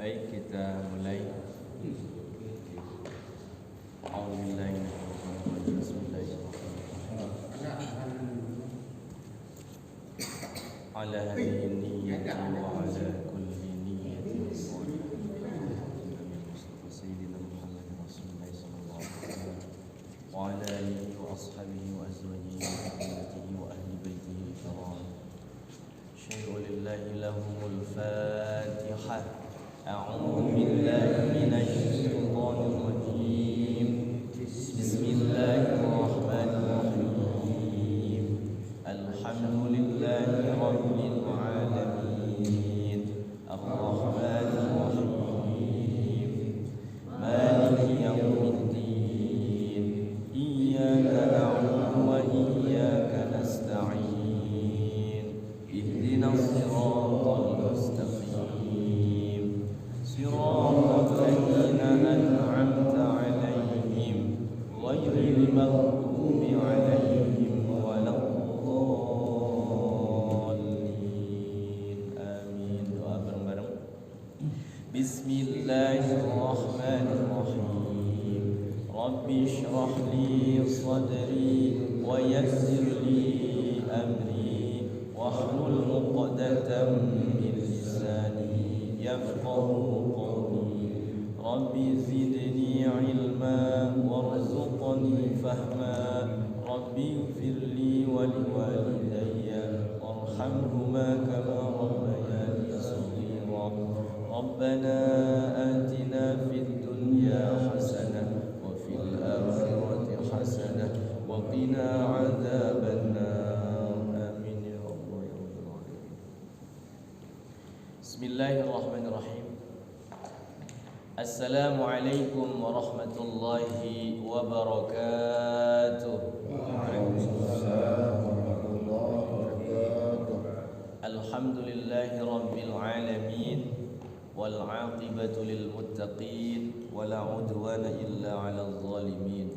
Baik, kita mulai. Ala hadhihi niyyati wa ala kulli niyyatin salihah. Sayyidina Muhammad Rasulullah sallallahu alaihi wasallam wa ala alihi wa ashabihi wa azwajihi wa ummatihi wa ahli baitihi kiram. Syai'u lillahi lahumul Fatihah. A'udzu billahi minasy syaithanir rajim. Bismillahirrahmanirrahim. Alhamdulillahi rabbil alamin. Ar-Rahmanir Rahim. Maliki yaumiddin. Iyyaka na'budu wa iyyaka nasta'in. Ihdinas siratal mustaqim. Siratal ladzina an'amta 'alaihim ghairil maghdubi 'alaihim waladdallin. Amin. Doa bareng-bareng. Bismillahirrahmanirrahim. Rabbi shrah li sadri wa yassir li amri wahlul 'uqdatam min lisani yafqahu qawli. Rabbi zidni 'ilma warzuqni fahma. Rabbi ighfirli wa liwalidayya warhamhuma kama rabbayani shaghira. Rabbana atina fid dunya hasanah wa fil akhirati hasanah wa qina 'adzabannar. Amin ya Allah ya rabbal alamin. Bismillahirrahmanirrahim. Assalamualaikum warahmatullahi wabarakatuh. Waalaikumsalam warahmatullahi wabarakatuh. Alhamdulillahi rabbil alamin wal 'aqibatu lil muttaqin wala 'udwana illa 'alal zalimin.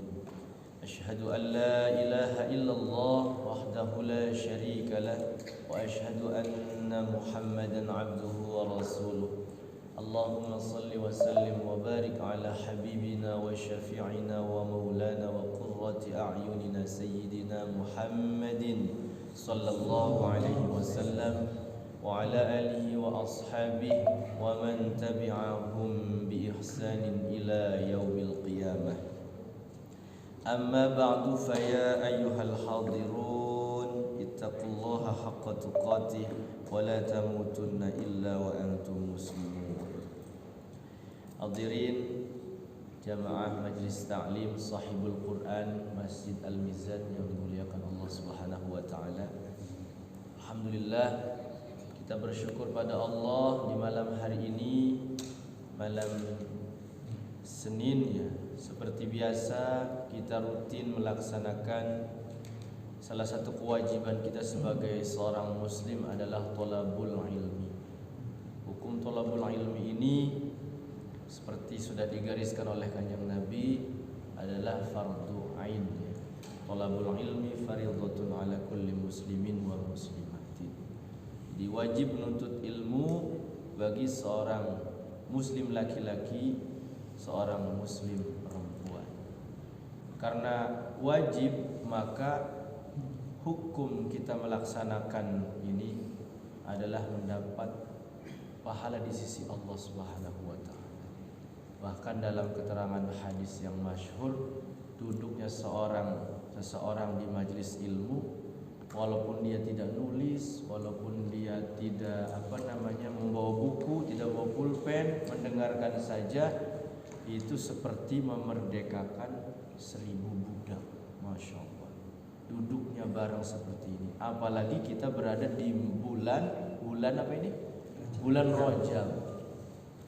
Ashhadu an la ilaha illallah wahdahu la syarika lah wa ashhadu anna Muhammadan 'abduhu wa rasuluh. Allahumma salli wa sallim wa barik ala habibina wa syafi'ina wa maulana wa qurrati a'yunina sayyidina Muhammadin sallallahu alaihi wasallam wa ala alihi wa ashabihi wa man tabi'ahum bi ihsanin ila yaumil qiyamah. Amma ba'du, fa ya ayyuhal hadirun ittaqullaha haqqa tuqatih wa la tamutunna illa wa antum muslimun. Hadirin jamaah Majlis Ta'lim Sahibul Quran Masjid Al-Mizan yang dimuliakan Allah Subhanahu wa taala. Alhamdulillah, kita bersyukur pada Allah di malam hari ini, malam Senin ya. Seperti biasa kita rutin melaksanakan salah satu kewajiban kita sebagai seorang muslim adalah thalabul ilmi. Hukum thalabul ilmi ini seperti sudah digariskan oleh Kanjeng Nabi adalah fardu ain ya. Thalabul ilmi fardhatun ala kulli muslimin wa muslimatin. Jadi wajib menuntut ilmu bagi seorang muslim laki-laki, seorang muslim perempuan. Karena wajib, maka hukum kita melaksanakan ini adalah mendapat pahala di sisi Allah Subhanahu wa taala. Bahkan dalam keterangan hadis yang masyhur, duduknya seseorang di majelis ilmu, walaupun dia tidak nulis, walaupun dia tidak membawa buku, tidak bawa pulpen, mendengarkan saja, itu seperti memerdekakan 1000 budak. Masya Allah, duduknya bareng seperti ini. Apalagi kita berada di bulan apa ini? Bulan Rajab,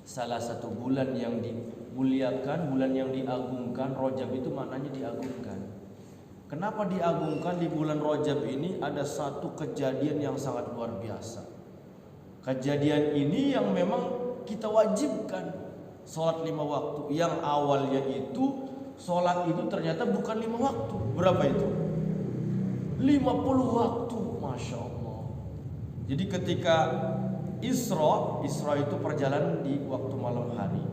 salah satu bulan yang dimuliakan, bulan yang diagungkan. Rajab itu maknanya diagungkan. Kenapa diagungkan di bulan Rajab ini? Ada satu kejadian yang sangat luar biasa. Kejadian ini yang memang kita wajibkan sholat 5 waktu. Yang awalnya itu sholat itu ternyata bukan 5 waktu. Berapa itu? 50 waktu. Masya Allah. Jadi ketika Isra itu perjalanan di waktu malam hari.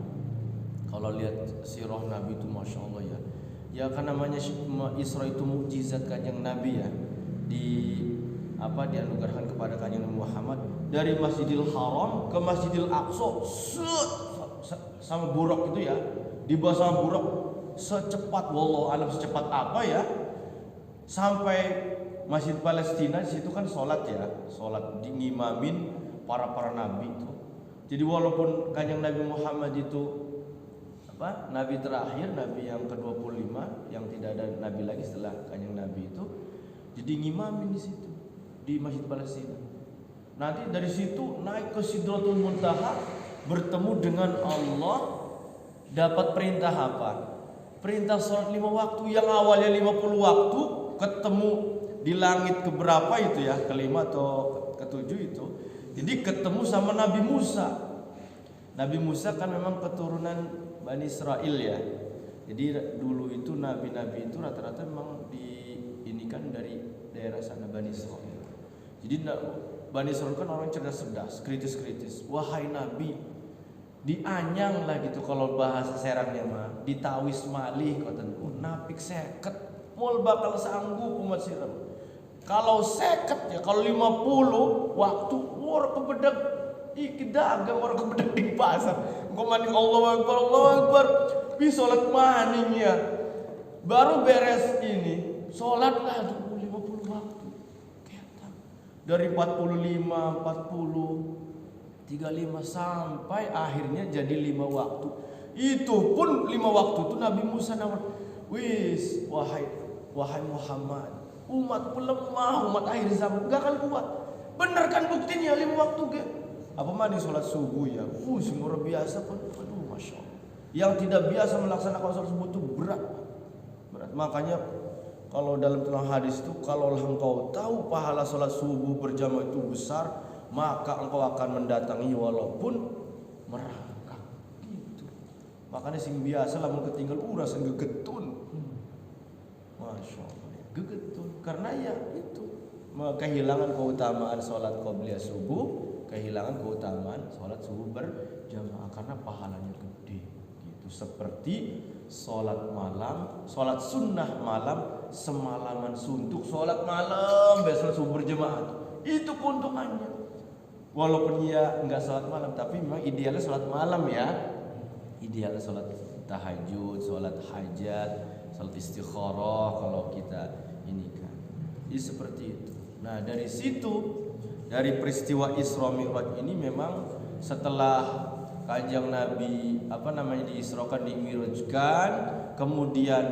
Kalau lihat sirah Nabi itu Masya Allah ya. Ya kan namanya Isra itu mukjizat kanjeng Nabi ya. Dianugerahkan kepada kanjeng Nabi Muhammad dari Masjidil Haram ke Masjidil Aqsa sama buruk itu ya. Dibawa sama buruk secepat wallahu alam secepat apa ya. Sampai Masjid Palestina di situ kan sholat ngimamin para nabi itu. Jadi walaupun kanjeng Nabi Muhammad itu nabi terakhir, nabi yang ke-25 yang tidak ada nabi lagi setelah kanjeng Nabi itu, jadi ngimamin di situ di Masjid Palestina. Nanti dari situ naik ke Sidratul Muntaha bertemu dengan Allah, dapat perintah apa? Perintah sholat 5 waktu yang awalnya 50 waktu ketemu di langit keberapa itu ya, kelima atau ketujuh itu. Jadi ketemu sama Nabi Musa. Nabi Musa kan memang keturunan Bani Israel ya. Jadi dulu itu nabi-nabi itu rata-rata memang diinikan dari daerah sana Bani Israel. Jadi Bani Israel kan orang cerdas-cerdas, kritis-kritis. Wahai Nabi, dianyang lah gitu kalau bahasa serangnya mah, ditawis malih kotenku, napik seket, mul bakal sanggup umat siram. Kalau seket ya, kalau 50 waktu war kebedak iki dagang war kebedak di pasar. Engko maning Allahu Akbar, bisa salat maning ya. Baru beres ini, salatlah 50 waktu. Ketak. Dari 45, 40, 35 sampai akhirnya jadi 5 waktu. Itu pun 5 waktu itu Nabi Musa nawar, "Wis, wahai Muhammad, umatku lemah, umat akhir zaman gak akan kuat." Bener kan buktinya 5 waktu ke? Apa mandi sholat subuh ya? Semua biasa kan? Aduh, Masya Allah. Yang tidak biasa melaksanakan sholat subuh itu berat. Makanya kalau dalam tulang hadis itu, kalau engkau tahu pahala sholat subuh berjamaah itu besar, maka engkau akan mendatangi walaupun merangkak. Gitu. Makanya sing biasa lah mau ketinggal uras gegetun. Masya Allah, gegetun. Karena ya itu kehilangan keutamaan sholat qobliyah subuh, kehilangan keutamaan sholat subuh berjamaah karena pahalanya gede. Gitu. Seperti sholat malam, sholat sunnah malam semalaman suntuk, sholat malam besok subuh berjamaah itu keuntungannya. Walaupun ia enggak sholat malam, tapi memang idealnya sholat malam ya. Idealnya sholat tahajud, sholat hajat, sholat istikharah kalau kita ini kan. Jadi seperti itu. Nah dari situ, dari peristiwa Isra Mi'raj ini memang setelah kanjeng Nabi diisrokan, dimirajkan, kemudian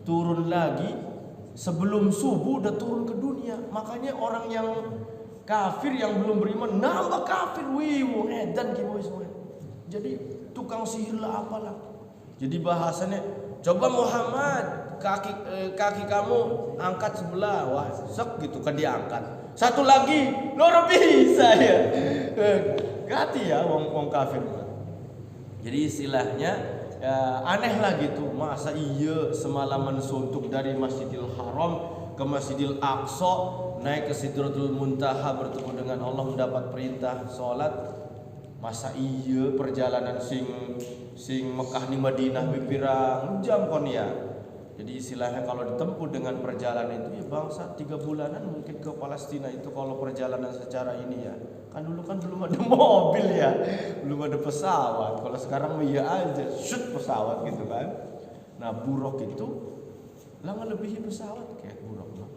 turun lagi sebelum subuh udah turun ke dunia. Makanya orang yang kafir yang belum beriman nambah kafir, edan kiboy semua. Jadi tukang sihir lah apalah. Jadi bahasanya, coba Muhammad kaki kamu angkat sebelah, wah sek gitu kan diangkat. Satu lagi, luar bisa ya. Gati ya wong kafir. Jadi istilahnya ya, aneh lah gitu. Masa iya semalaman suntuk dari Masjidil Haram ke Masjidil Aqsa, naik ke Sidratul Muntaha bertemu dengan Allah, mendapat perintah sholat. Masa iya perjalanan sing Mekah ni Madinah bipirang jam kon ya. Jadi istilahnya kalau ditempuh dengan perjalanan itu ya bangsa 3 bulanan mungkin ke Palestina itu kalau perjalanan secara ini ya. Kan dulu kan belum ada mobil ya, belum ada pesawat. Kalau sekarang ya aja shoot pesawat gitu kan. Nah buruk itu lah ngelebihi pesawat kayak buruk lah.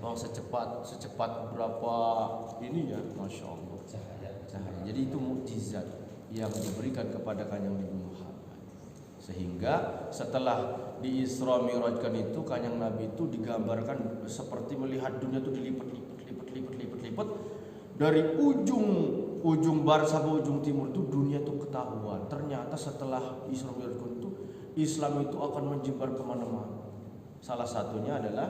Bang secepat berapa ini ya, Masya Allah. Cahaya. Jadi itu mukjizat yang diberikan kepada kanjeng Nabi Muhammad. Sehingga setelah di Isra Mi'rajkan itu kanjeng Nabi itu digambarkan seperti melihat dunia itu dilipat dari ujung barat sampai ujung timur itu dunia itu ketahuan. Ternyata setelah Isra Mi'rajkan itu Islam itu akan menyebar kemana-mana. Salah satunya adalah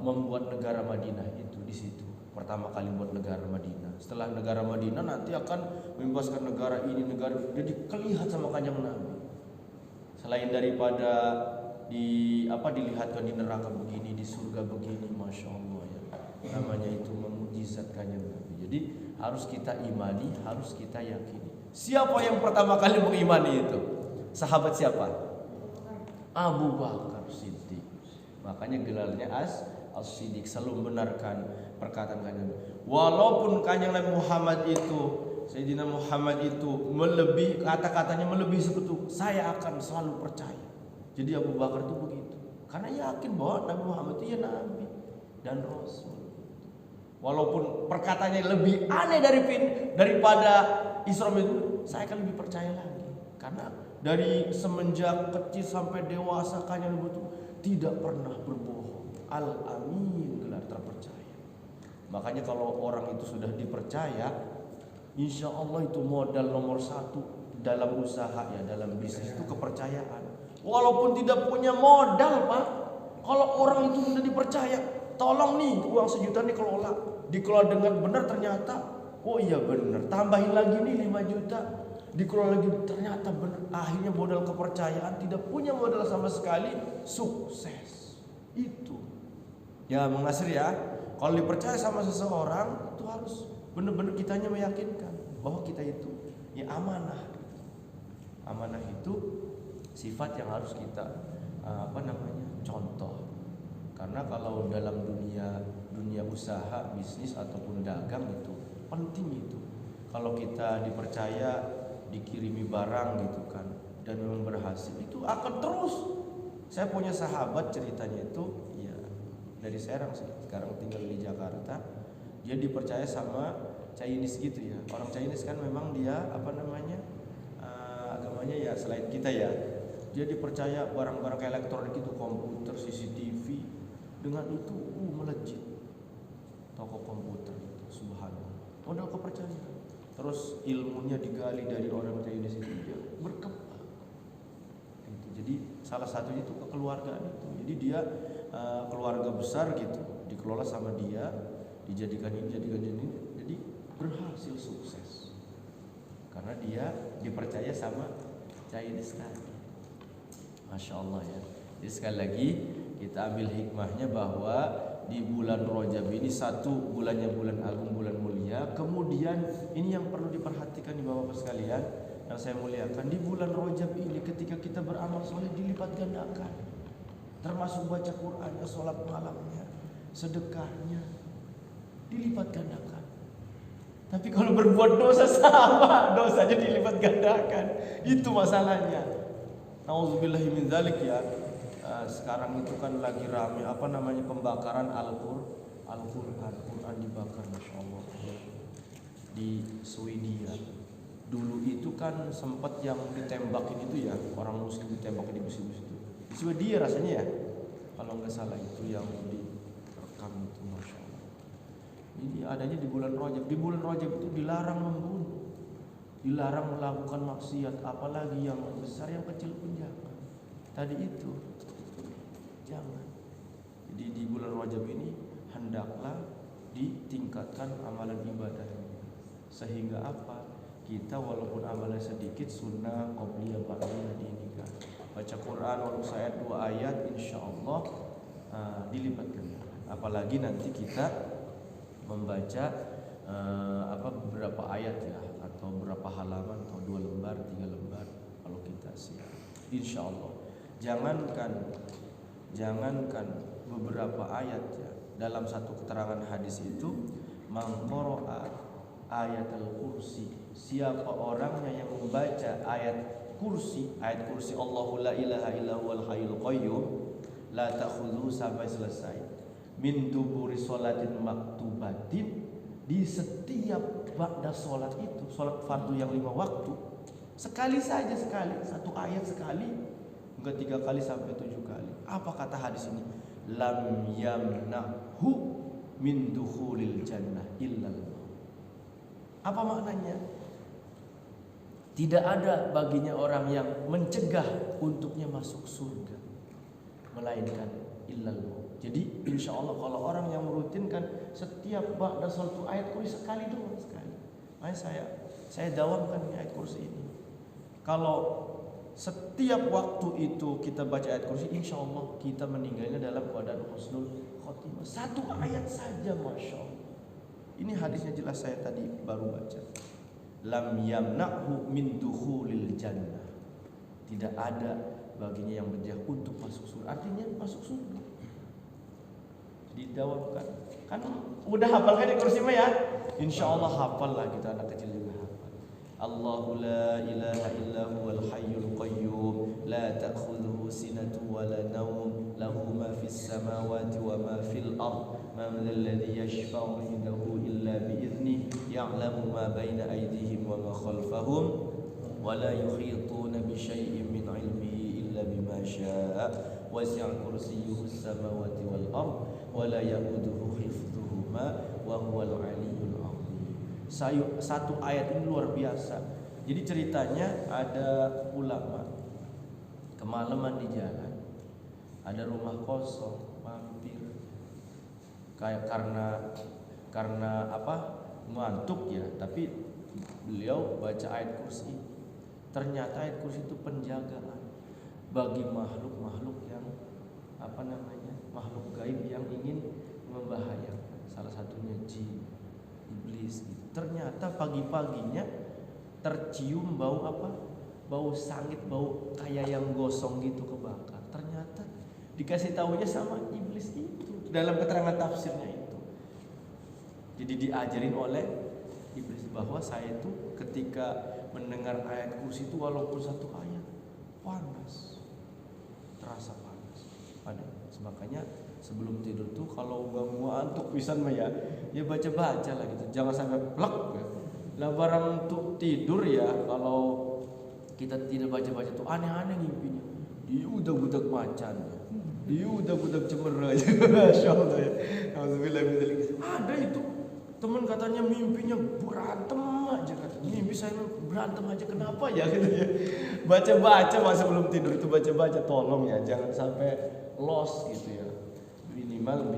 membuat negara Madinah itu di situ. Pertama kali buat negara Madinah. Setelah negara Madinah nanti akan membebaskan negara ini, negara itu. Jadi kelihat sama kanjeng Nabi. Selain daripada dilihatkan di neraka begini, di surga begini, Masya Allah ya. Namanya itu memuji mukjizat kanjeng Nabi. Jadi harus kita imani, harus kita yakini. Siapa yang pertama kali mengimani itu? Sahabat siapa? Abu Bakar Siddiq. Makanya gelarnya As-Siddiq, selalu membenarkan perkataan kanjeng Nabi. Walaupun kanjeng Nabi Muhammad itu, Sayyidina Muhammad itu melebihi, kata-katanya melebihi sekutu, saya akan selalu percaya. Jadi Abu Bakar itu begitu, karena yakin bahwa Nabi Muhammad itu ya Nabi dan Rasul. Walaupun perkataannya lebih aneh daripada Isra itu, saya akan lebih percaya lagi. Karena dari semenjak kecil sampai dewasa kanjeng Nabi itu tidak pernah berbohong. Al-Amin, gelar terpercaya. Makanya kalau orang itu sudah dipercaya, insya Allah itu modal nomor 1 dalam usaha ya, dalam bisnis itu kepercayaan. Walaupun tidak punya modal, Pak. Kalau orang itu sudah dipercaya, tolong nih uang 1 juta nih dikelola dengan benar, ternyata oh iya benar, tambahin lagi nih 5 juta, dikelola lagi ternyata benar. Akhirnya modal kepercayaan, tidak punya modal sama sekali, sukses. Itu ya Bang Nasir ya. Kalau dipercaya sama seseorang itu harus benar-benar kitanya meyakinkan bahwa kita itu ya amanah. Amanah itu sifat yang harus kita contoh. Karena kalau dalam dunia usaha, bisnis ataupun dagang itu penting itu. Kalau kita dipercaya, dikirimi barang gitu kan, dan memang berhasil, itu akan terus. Saya punya sahabat ceritanya itu ya dari Serang sih, sekarang tinggal di Jakarta. Dia dipercaya sama Chinese gitu ya. Orang Chinese kan memang dia agamanya ya selain kita ya. Dia dipercaya barang-barang elektronik itu, komputer, CCTV, dengan itu melejit toko komputer itu, subhanallah. Modal kepercayaan. Terus ilmunya digali dari orang Chinese itu, dia berkembang. Gitu. Jadi salah satunya itu kekeluargaan itu. Jadi dia keluarga besar gitu, dikelola sama dia, dijadikan ini. Jadi berhasil sukses. Karena dia dipercaya sama Chinese tadi. Masya Allah ya. Jadi sekali lagi kita ambil hikmahnya bahwa di bulan Rajab ini, satu bulannya bulan agung, bulan mulia. Kemudian ini yang perlu diperhatikan di Bapak-Bapak sekalian yang saya muliakan, di bulan Rajab ini ketika kita beramal soleh dilipat gandakan. Termasuk baca Qur'annya, sholat malamnya, sedekahnya dilipat gandakan. Tapi kalau berbuat dosa sama, dosanya dilipat gandakan. Itu masalahnya. Nauzubillahi min dzalik ya. Sekarang itu kan lagi rame pembakaran Al-Qur'an dibakar, Masya Allah, di Swedia. Dulu itu kan sempat yang ditembakin itu ya, orang muslim ditembakin di bus-bus itu. Di Swedia rasanya ya, kalau nggak salah itu yang direkam itu, Masya Allah. Ini adanya di bulan Rajab. Di bulan Rajab itu dilarang membunuh, dilarang melakukan maksiat, apalagi yang besar, yang kecil pun jangan. Tadi itu jangan. Jadi di bulan Rajab ini hendaklah ditingkatkan amalan ibadahnya. Sehingga apa? Kita walaupun amalnya sedikit, sunnah qobliyah ba'diyah diinikan. Baca Quran walaupun ayat 2 ayat, insyaallah dilipat gandakan. Apalagi nanti kita membaca beberapa ayat ya, atau berapa halaman, atau 2 lembar, 3 lembar kalau kita siap. Insyaallah. Jangankan beberapa ayat ya. Dalam satu keterangan hadis itu, man qara'a ayatul kursi, siapa orangnya yang membaca ayat kursi Allahu la ilaha illa huwal hayyul qayyum la ta'khudhu sampai selesai, min duburi sholatin maktubatin, di setiap ba'da sholat itu, sholat fardu yang 5 waktu, sekali saja, satu ayat sekali, enggak 3 kali sampai 7 kali. Apa kata hadis ini? Lam yamnahu min dukhulil jannah illal maut. Apa maknanya? Tidak ada baginya orang yang mencegah untuknya masuk surga, melainkan illal maut. Jadi insya Allah kalau orang yang merutinkan setiap ba'da satu ayat kursi sekali doang, sekali. Makanya saya dawamkan ayat kursi ini. Kalau setiap waktu itu kita baca ayat kursi, insya Allah kita meninggalnya dalam keadaan husnul khotimah. Satu ayat saja, Masya Allah. Ini hadisnya jelas, saya tadi baru baca. Lam yamna'hu min dukhulil jannah. Tidak ada baginya yang mencegah untuk masuk surga. Artinya masuk surga. Dijawabkan. Kan udah hafal kan di kursi mah ya? Insyaallah hafal lah kita, anak kecil juga hafal. Allahu la ilaha illa huwal hayyul qayyum la ta'khudhuhu sinatun wa la nawm lahu ma fis samawati wa ma fil ard man dhal ladzi yashfa'u indahu illa bi idzni ya'lamu ma baina aydihim wa ma khalfahum wa la yuhituna bi syai'in min 'ilmihi illa bima syaa wasi'a kursiyyuhu as-samawati wal ard wa la ya'uduhu hifdhuhuma wa huwal 'aliyyul 'azim. Satu ayat ini luar biasa. Jadi ceritanya ada ulama kemalaman di jalan, ada rumah kosong, mampir. Kayak karena apa? Ngantuk ya, tapi beliau baca ayat kursi. Ternyata ayat kursi itu penjagaan bagi makhluk-makhluk yang apa namanya? Makhluk gaib yang ingin membahayakan. Salah satunya jin, iblis gitu. Ternyata pagi-paginya tercium bau apa? Bau sangit, bau kayak yang gosong gitu kebakar. Ternyata dikasih tahunya sama iblis itu dalam keterangan tafsirnya itu. Jadi diajarin oleh iblis bahwa saya itu ketika mendengar ayat kursi itu walaupun satu ayat panas, terasa panas. Makanya sebelum tidur tuh kalau mau antuk pisan mah ya baca-baca lah gitu. Jangan sampai plek ya. Lah barang untuk tidur ya, kalau kita tidak baca-baca tuh aneh-aneh ngimpinya. Dia udah budak macan. Dia udah budak cemera aja. Masyaallah ya. Alhamdulillah. Ada itu teman katanya mimpinya berantem aja katanya. Mimpi saya berantem aja, kenapa ya gitu ya. Baca-baca masa sebelum tidur itu baca-baca, tolong ya jangan sampai lost gitu ya. Minimal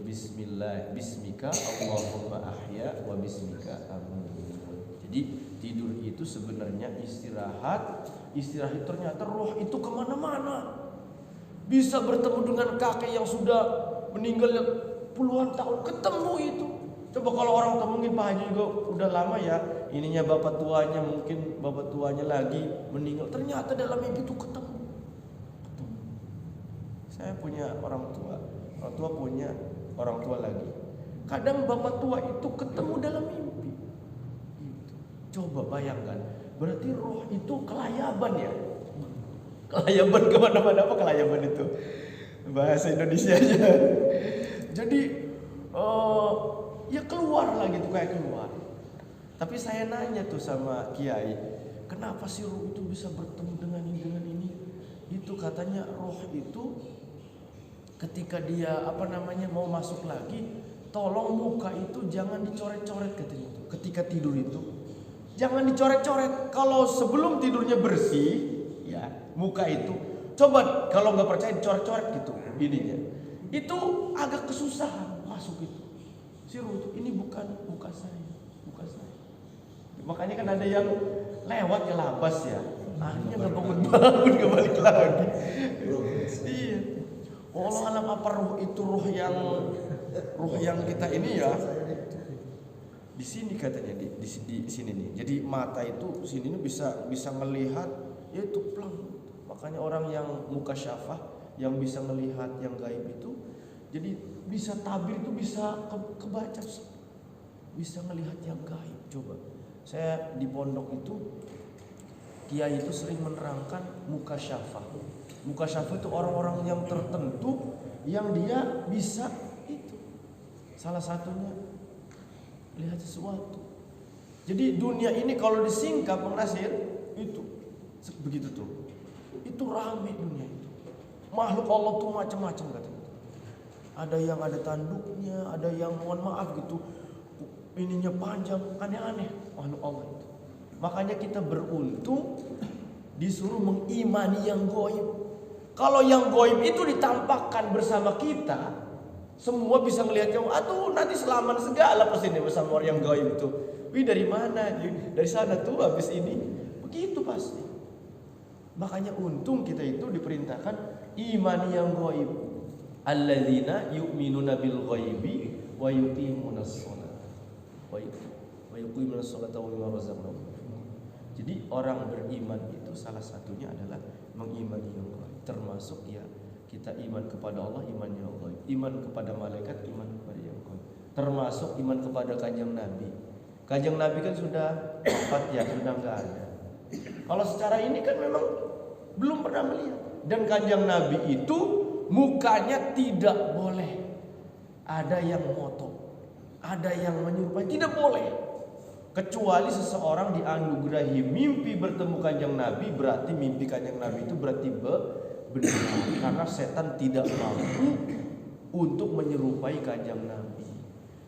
bismillah, bismika Allahumma ahya wa bismika amin. Jadi tidur itu sebenarnya istirahat ternyata roh itu kemana-mana. Bisa bertemu dengan kakek yang sudah meninggal puluhan tahun, ketemu itu. Coba kalau orang temuin Pak Haji juga udah lama ya, ininya bapak tuanya lagi meninggal, ternyata dalam mimpi itu ketemu. Saya punya orang tua punya orang tua lagi. Kadang bapak tua itu ketemu dalam mimpi. Coba bayangkan, berarti roh itu kelayaban ya. Kelayaban kemana-mana, apa kelayaban itu? Bahasa Indonesia aja. Jadi ya keluar lah gitu, kayak keluar. Tapi saya nanya tuh sama kiai, kenapa sih roh itu bisa bertemu dengan ini? Itu katanya roh itu ketika dia mau masuk lagi, tolong muka itu jangan dicoret-coret katanya. Ketika tidur itu jangan dicoret-coret. Kalau sebelum tidurnya bersih, ya muka itu, coba kalau nggak percaya dicoret-coret gitu ininya. Itu agak kesusahan masuk itu. Si roh itu, ini bukan muka saya. Makanya kan ada yang lewat ya labas ya. Akhirnya nggak bangun nggak balik lagi. Iya. Allah alam apa roh itu, roh yang kita ini ya. Di sini katanya di sini nih. Jadi mata itu sini nih bisa melihat yaitu plang. Makanya orang yang muka syafah yang bisa melihat yang gaib itu, jadi bisa tabir itu bisa kebaca, bisa melihat yang gaib. Coba saya di pondok itu kiai itu sering menerangkan muka syafah. Muka syafah itu orang-orang yang tertentu yang dia bisa itu. Salah satunya lihat sesuatu. Jadi dunia ini kalau disingkap Bang Nasir itu begitu tuh. Itu rame dunia itu. Makhluk Allah tuh macam-macam katanya. Ada yang ada tanduknya, ada yang mohon maaf gitu, ininya panjang, aneh-aneh makhluk Allah itu. Makanya kita beruntung disuruh mengimani yang gaib. Kalau yang gaib itu ditampakkan bersama kita, semua bisa melihat kamu. Aduh, nanti selamat segala pasti nih bersama orang yang gaib itu. Wih, dari mana? Dari sana tuh habis ini. Begitu pasti. Makanya untung kita itu diperintahkan imani yang gaib. Alladzina yu'minuna bil ghaibi wa yuqimunas shalah. wa yuqimuna sholata wa mimma razaqnahum. Jadi orang beriman itu salah satunya adalah mengimani yang gaib, termasuk ya kita iman kepada Allah, iman yang gaib, iman kepada malaikat, iman kepada yang gaib, termasuk iman kepada kanjeng Nabi. Kanjeng Nabi kan sudah wafat ya, sudah enggak ada. Kalau secara ini kan memang belum pernah melihat. Dan kanjeng Nabi itu mukanya tidak boleh ada yang moto, ada yang menyerupai, tidak boleh. Kecuali seseorang dianugerahi mimpi bertemu kanjeng Nabi, berarti mimpi kanjeng Nabi itu berarti benar, karena setan tidak mampu untuk menyerupai kanjeng Nabi.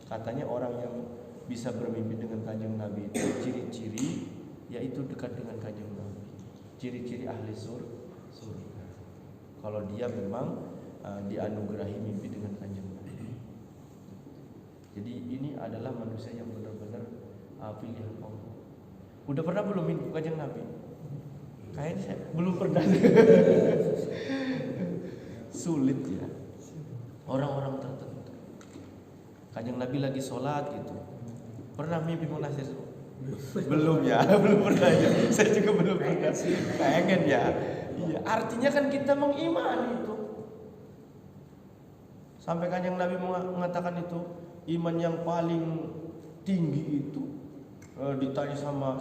Katanya orang yang bisa bermimpi dengan kanjeng Nabi itu ciri-ciri yaitu dekat dengan kanjeng Nabi. Ciri-ciri ahli surga. Kalau dia memang dianugerahi mimpi dengan kanjeng Nabi. Jadi ini adalah manusia yang benar-benar pilihan Allah. Udah pernah belum mimpi kanjeng Nabi? Kayaknya saya belum pernah. Sulit ya. Orang-orang tertentu. Kanjeng Nabi lagi sholat gitu. Pernah mimpi munasir? Belum ya, belum pernah ya. Saya juga belum pernah. Pengen ya. Iya, artinya kan kita mengimani itu. Sampai kanjeng Nabi mengatakan itu iman yang paling tinggi itu ditanya sama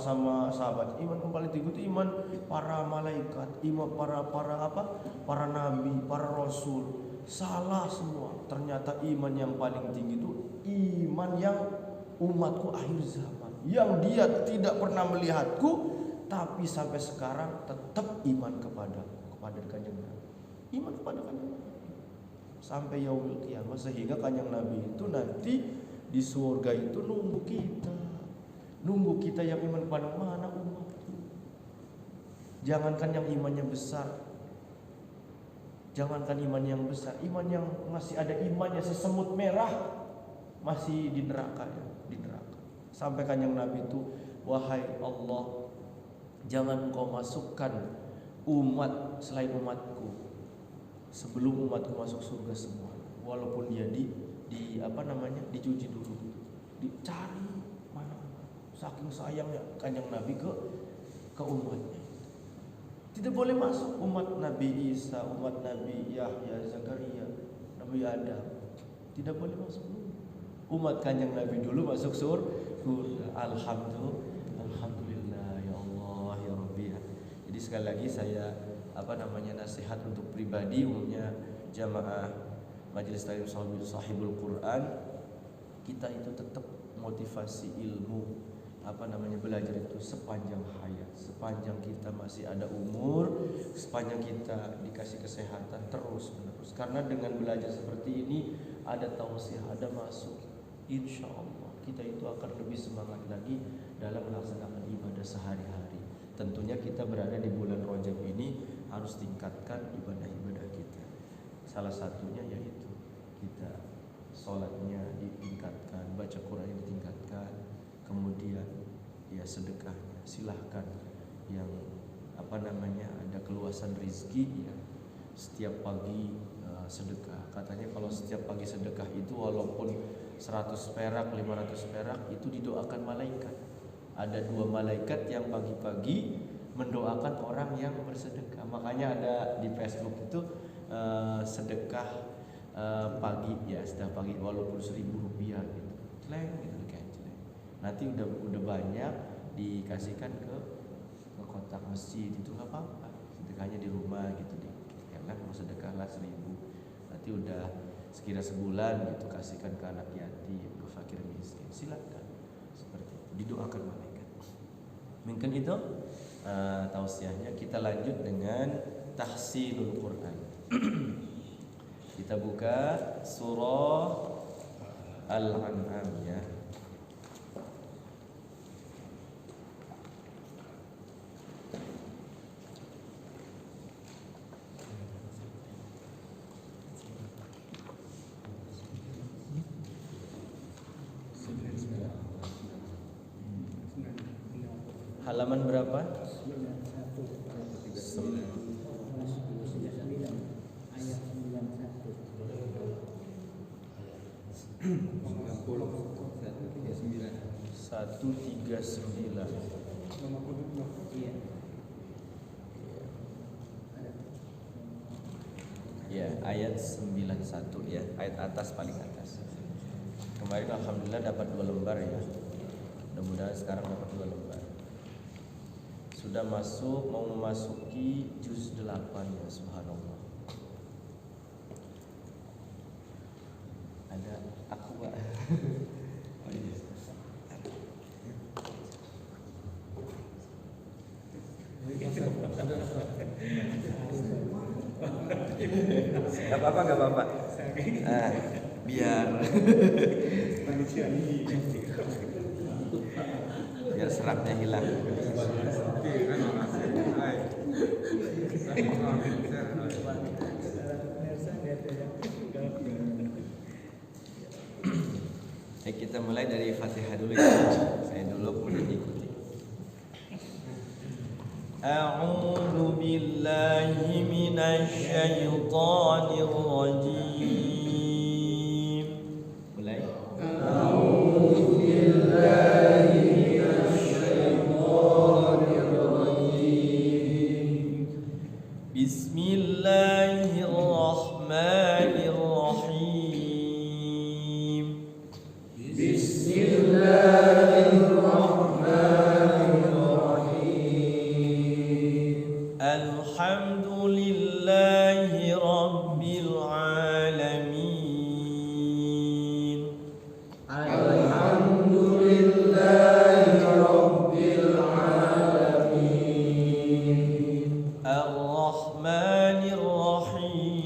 sahabat, iman yang paling tinggi itu iman para malaikat, iman para nabi, para rasul. Salah semua. Ternyata iman yang paling tinggi itu iman yang umatku akhir zaman, yang dia tidak pernah melihatku, tapi sampai sekarang tetap iman kepada kanjeng Nabi, iman kepada kanjeng Nabi sampai yaumil qiyamah. Sehingga kanjeng Nabi itu nanti di surga itu nunggu kita yang iman kepada mana umatku. Jangankan yang imannya besar, jangankan iman yang besar, iman yang masih ada imannya sesemut merah masih di neraka ya, di neraka. Sampai kanjeng Nabi itu, wahai Allah, jangan engkau masukkan umat selain umatku sebelum umatku masuk surga semua, walaupun dia dicuci dulu, dicari mana. Saking sayangnya kanjeng Nabi ke umatnya. Tidak boleh masuk umat Nabi Isa, umat Nabi Yahya, Zakaria, Nabi Adam. Tidak boleh masuk dulu. Umat kanjeng Nabi dulu masuk surga. Alhamdulillah ya Allah ya Rabbi. Jadi sekali lagi saya nasihat untuk pribadi, umumnya jamaah Majelis Ta'lim Sahibul Quran, kita itu tetap motivasi ilmu belajar itu sepanjang hayat, sepanjang kita masih ada umur, sepanjang kita dikasih kesehatan terus menerus. Karena dengan belajar seperti ini ada tausiah, ada masuk, insya Allah kita itu akan lebih semangat lagi dalam melaksanakan ibadah sehari-hari. Tentunya kita berada di bulan Rajab ini harus tingkatkan ibadah-ibadah kita. Salah satunya yaitu kita sholatnya ditingkatkan, baca Quran ditingkatkan, kemudian ya sedekahnya silahkan yang ada keluasan rizki ya, setiap pagi sedekah. Katanya kalau setiap pagi sedekah itu walaupun 100 perak, 500 perak itu didoakan malaikat. Ada 2 malaikat yang pagi-pagi mendoakan orang yang bersedekah. Makanya ada di Facebook itu sedekah pagi ya, sedekah pagi walaupun 1.000 rupiah gitu. Celeng gitu kayak celeng. Nanti udah banyak dikasihkan ke kotak masjid, itu nggak apa-apa. Sedekahnya di rumah gitu ya kan, mau sedekahlah 1.000. Nanti udah sekira sebulan gitu kasihkan ke anak yatim, ke fakir miskin. Silakan. Seperti itu. Didoakan malaikat. Mungkin itu tausiahnya. Kita lanjut dengan tahsinul Quran. Kita buka surah Al-An'am ya. Halaman berapa? 91. 139. Ya, ayat 91 ya, ayat atas paling atas. Kemarin alhamdulillah dapat 2 lembar ya. Mudah-mudahan sekarang dapat 2 lembar. Sudah mau memasuki juz 8 ya, subhanallah. Ada aku Pak. Oh iya. Gak apa-apa. Biar seratnya hilang. Kita mulai dari Fatihah dulu ya. Saya dulu kemudian ikuti. A'udzu billahi minasy syaithanir rajim. Mulai. A'udzu billahi minasy syaithanir rajim. Bismillahirrahmanirrahim. Alhamdulillahi Rabbil Alamin. Alhamdulillahi Rabbil Alamin. Ar-Rahmanir Rahim.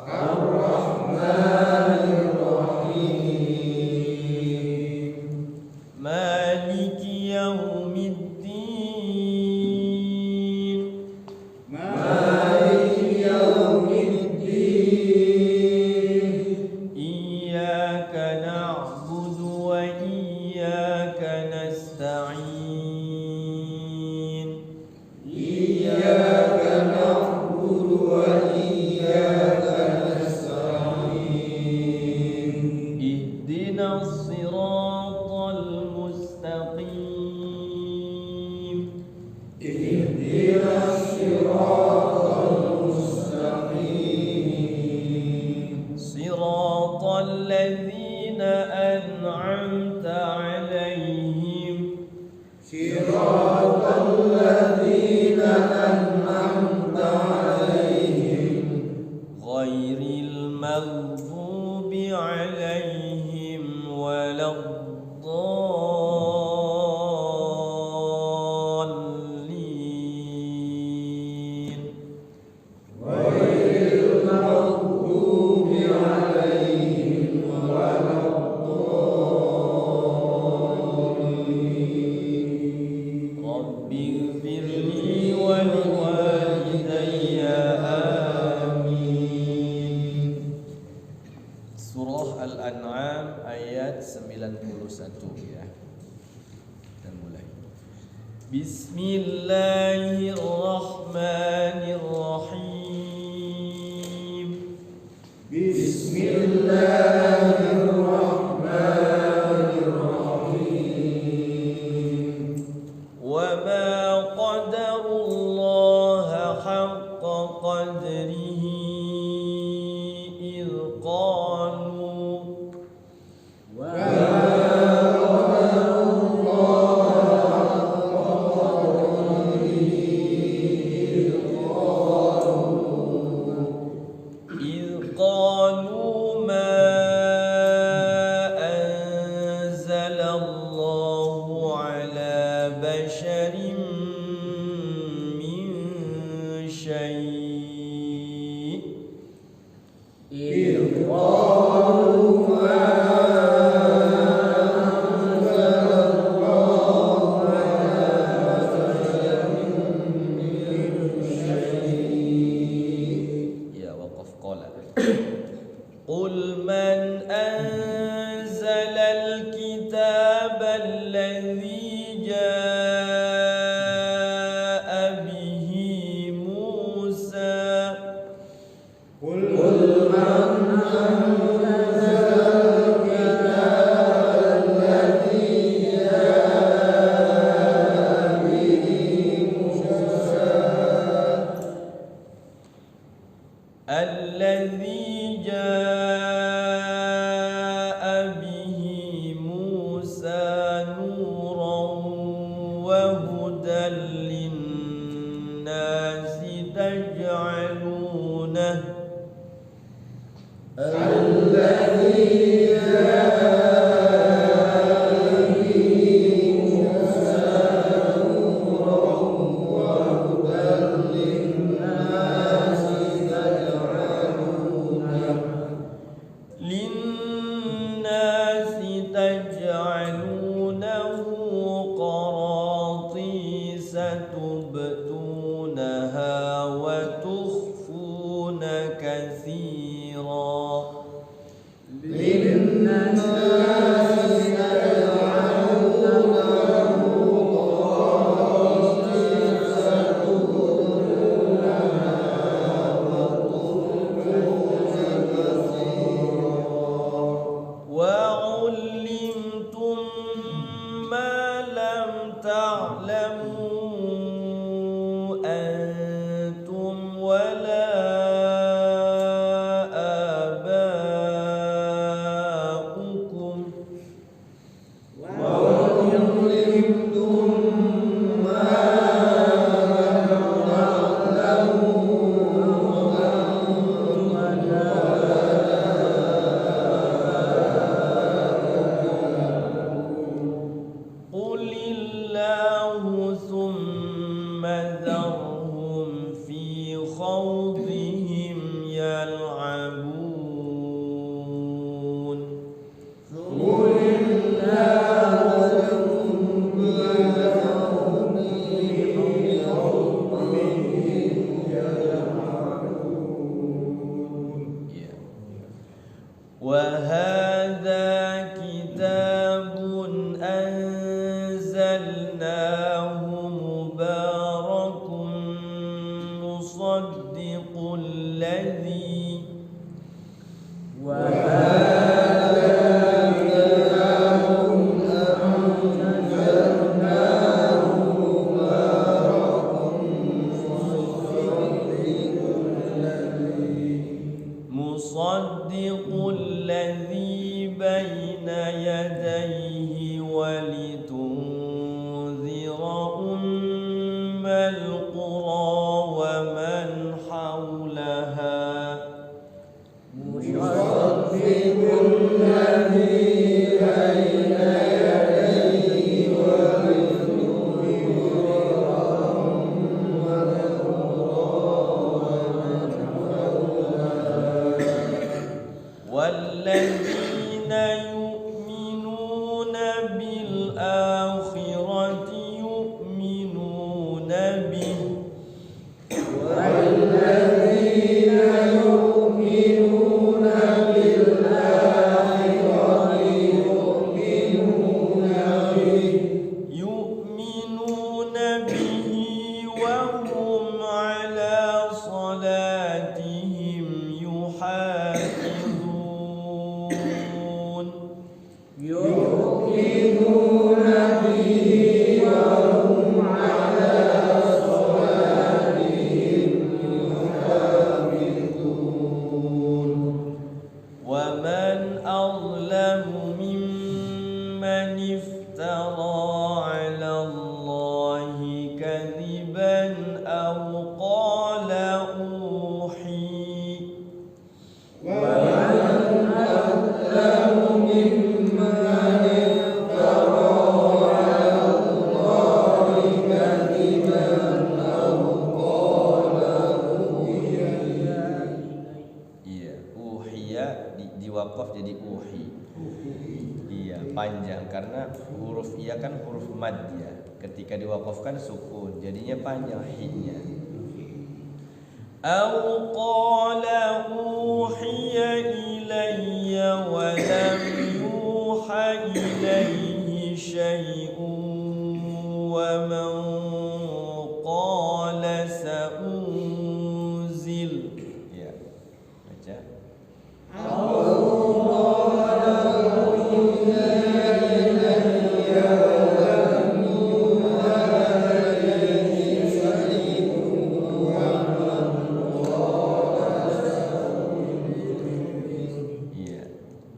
Ar-Rahmanir Rahim. Maliki Yaumiddin. Bismillahirrahmanirrahim. Bismillahirrahmanirrahim. Wa ma qadarullaha haqqa qadrihi idh qalu Qul man anzalal kitaba alladhi jaa'a bihi Musa للناس تجعلونه الذي للناس تجعلونه قراطيس تبدونها وتخفون كثيرا وعلمتم ما لم تعلموا أنتم ولا آباؤكم قل الله ثم ذرهم في خوضهم يلعبون وهذا كتاب أنزلناه مبارك مصدق الذي مصدق الذي بين يديه ولتنذر أم القرى ومن حولها والذين يؤمنون بالآخرة يؤمنون به يؤمنون به وهم على صلاتهم يحافظون ومن أظلم ممن افترى على الله كذبا أو قال أوحي Iya, uhiya diwakaf jadi uhi. Iya, panjang karena huruf iya kan huruf mad ya. Ketika diwakafkan sukun, jadinya panjang hi-nya. Au qala uhiya ilayya wa lam yuha ilayhi syai'un wa man qala sa'unzil. Ya. Baca.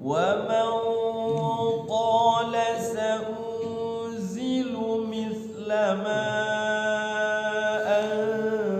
ومن قال سأنزل مثل ما أنزل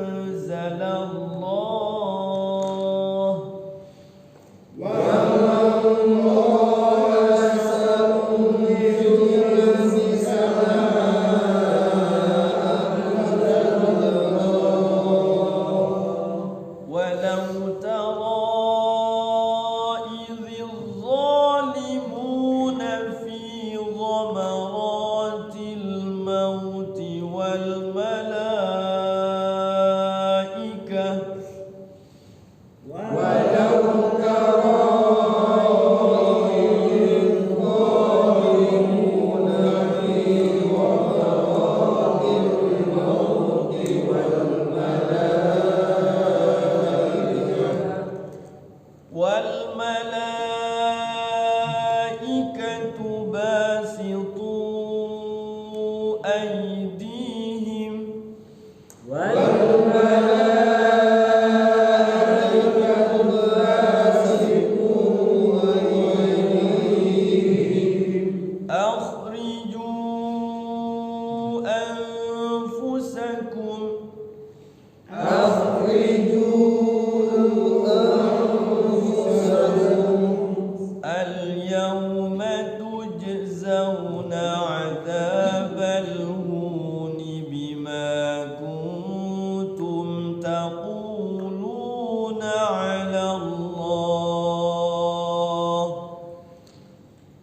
al-yawma tujzauna 'adzabal huni bima kuntum taquluna 'ala Allah.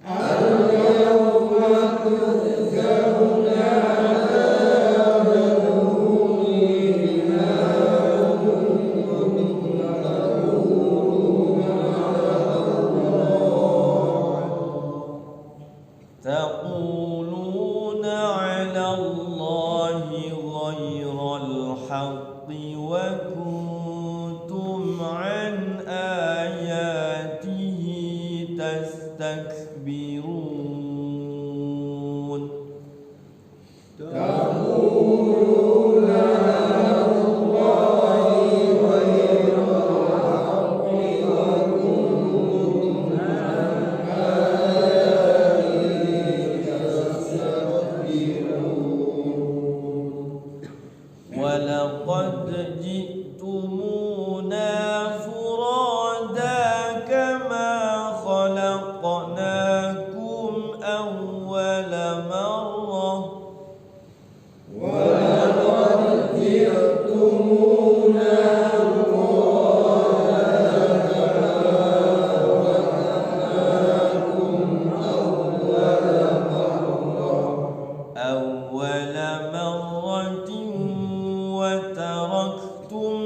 Al-yawma tujzauna 'adzabal huni bima kuntum taquluna 'ala Allahi ghairal haqqi wa kuntum 'an ayatihi tastakbirun. Taquluna 'ala Allahi ghairal haqqi wa kuntum 'an ayatihi tastakbirun. Walaqad ji'tumuna furada kama khalaqnakum awwala marrah. Walaqad ji'tumuna awwala marratin wa taraktum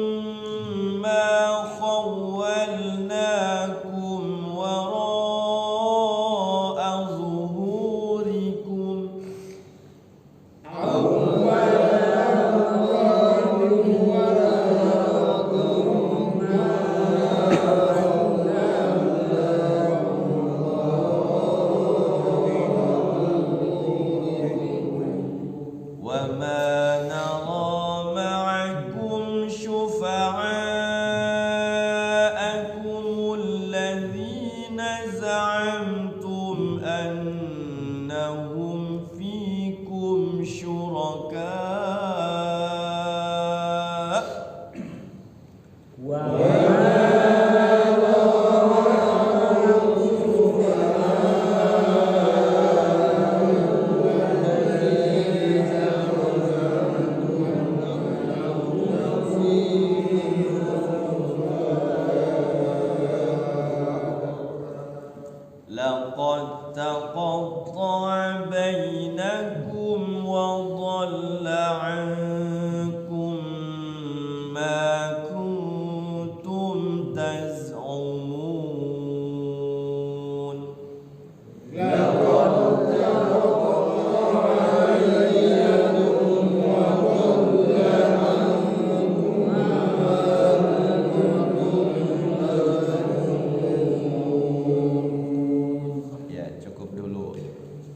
ma khawwalnakum wara'a zuhurikum. وما نرى معكم شفعاءكم الذين زعمتم أنهم فيكم شركاء. لقد تقطع بينكم وضل عنكم ما كنتم تزعمون.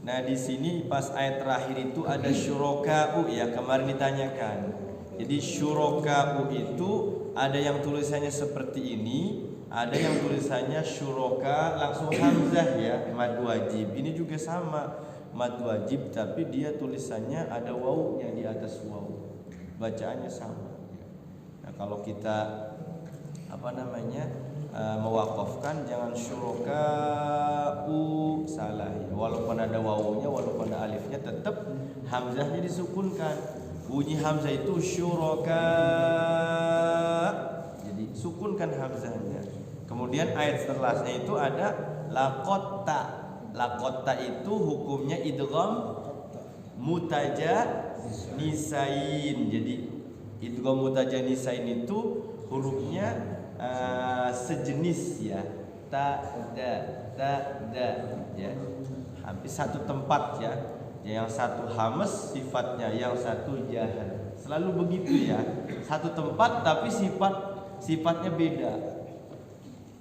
Nah, di sini pas ayat terakhir itu ada syuraka'u ya, kemarin ditanyakan. Jadi syuraka'u itu ada yang tulisannya seperti ini, ada yang tulisannya syuraka langsung hamzah ya, mad wajib. Ini juga sama, mad wajib tapi dia tulisannya ada wawunya di atas wawu. Bacaannya sama. Nah, kalau kita mewakafkan jangan syuraka'u, salah ya. Walaupun ada wawunya, walaupun ada alifnya, tetap hamzahnya disukunkan. Bunyi hamzah itu syuraka, jadi sukunkan hamzahnya. Kemudian ayat setelahnya itu ada laqatta. Laqatta itu hukumnya idgham mutajanisain. Jadi idgham mutajanisain itu hurufnya sejenis ya, ta da ya, hampir satu tempat ya. Yang satu hamas sifatnya, yang satu jahan. Selalu begitu ya, satu tempat tapi sifatnya beda.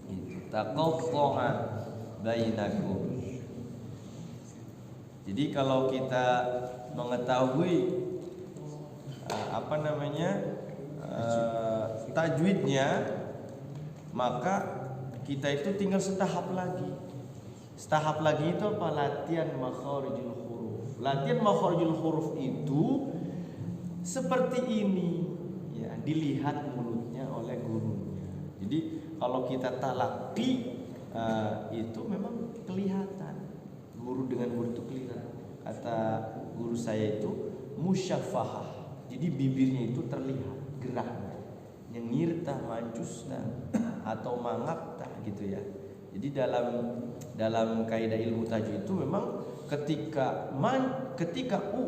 Itu taqatta'a bainakum. Jadi kalau kita mengetahui tajwidnya, maka kita itu tinggal setahap lagi. Setahap lagi itu apa? Latihan makharijul huruf. Latihan makharijul huruf itu seperti ini, ya. dilihat mulutnya oleh gurunya. Jadi kalau kita talaki itu memang kelihatan. Guru dengan guru itu kelihatan. Kata guru saya itu musyafahah. Jadi bibirnya itu terlihat geraknya. Nyengirta, mancusta atau mangapta gitu ya. Jadi dalam kaidah ilmu tajwid itu memang ketika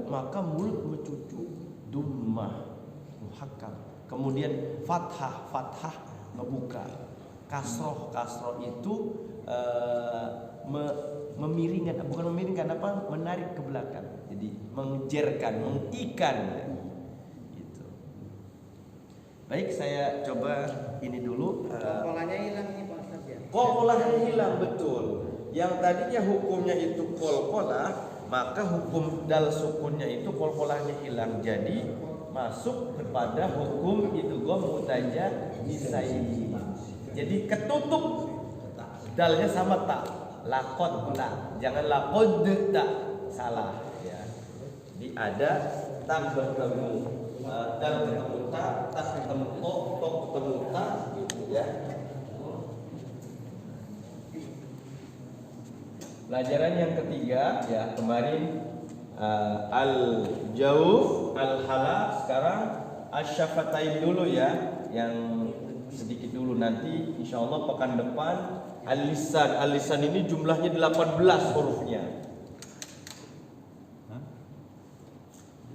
maka mulut mencucu, dummah muhakkam. Kemudian fathah ngebuka. Kasroh itu memiringkan, bukan memiringkan apa? Menarik ke belakang. Jadi mengejerkan, mengikan gitu. Baik, saya coba ini dulu. Polanya hilang nih Pak Ustaz ya. Kolkolahnya hilang, betul. Yang tadinya hukumnya itu kolkolah, maka hukum dal sukunnya itu kolkolahnya hilang. Jadi masuk kepada hukum idgham mutaja nisai. Jadi ketutup dalnya sama tak, lakod tak, jangan lakod tak, salah ya. Jadi ada tak bertemu dal ketemu tak ketemu tok ketemu tak gitu ya. Pelajaran yang ketiga ya kemarin al-jauf, al-hala, sekarang asyafatain dulu ya, yang sedikit dulu, nanti insyaallah pekan depan al-lisan. Al-lisan ini jumlahnya 18 hurufnya. Hah?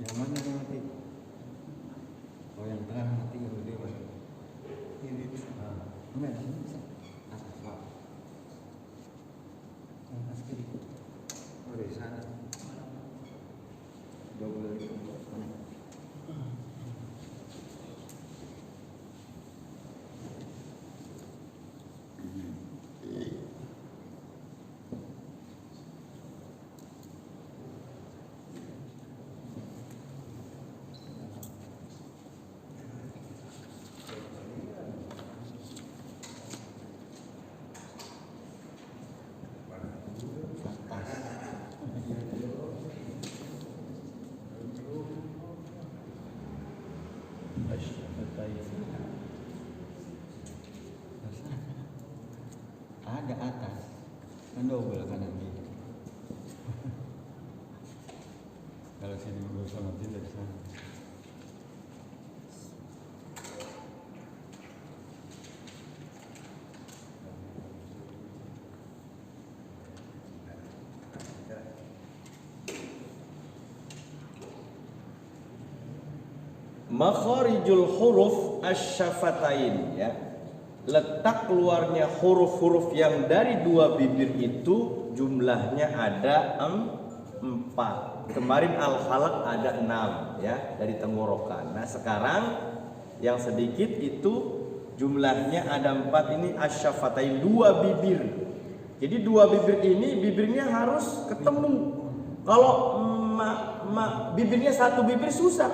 Yang mana yang mati? Oh yang tengah mati yang gede Mas. Ini. Mana sini bisa? Atas Pak. Atas kiri. Oh di sana. 12. Ada atas, kan double kanan kiri. Kalau sini belum sama tidak sana. Makharijul huruf asyafatain ya. Letak keluarnya huruf-huruf yang dari dua bibir itu jumlahnya ada 4. Kemarin al-halaq ada 6 ya dari tenggorokan. Nah sekarang yang sedikit itu jumlahnya ada 4, ini asyafatain, dua bibir. Jadi dua bibir ini bibirnya harus ketemu. Kalau bibirnya satu bibir susah.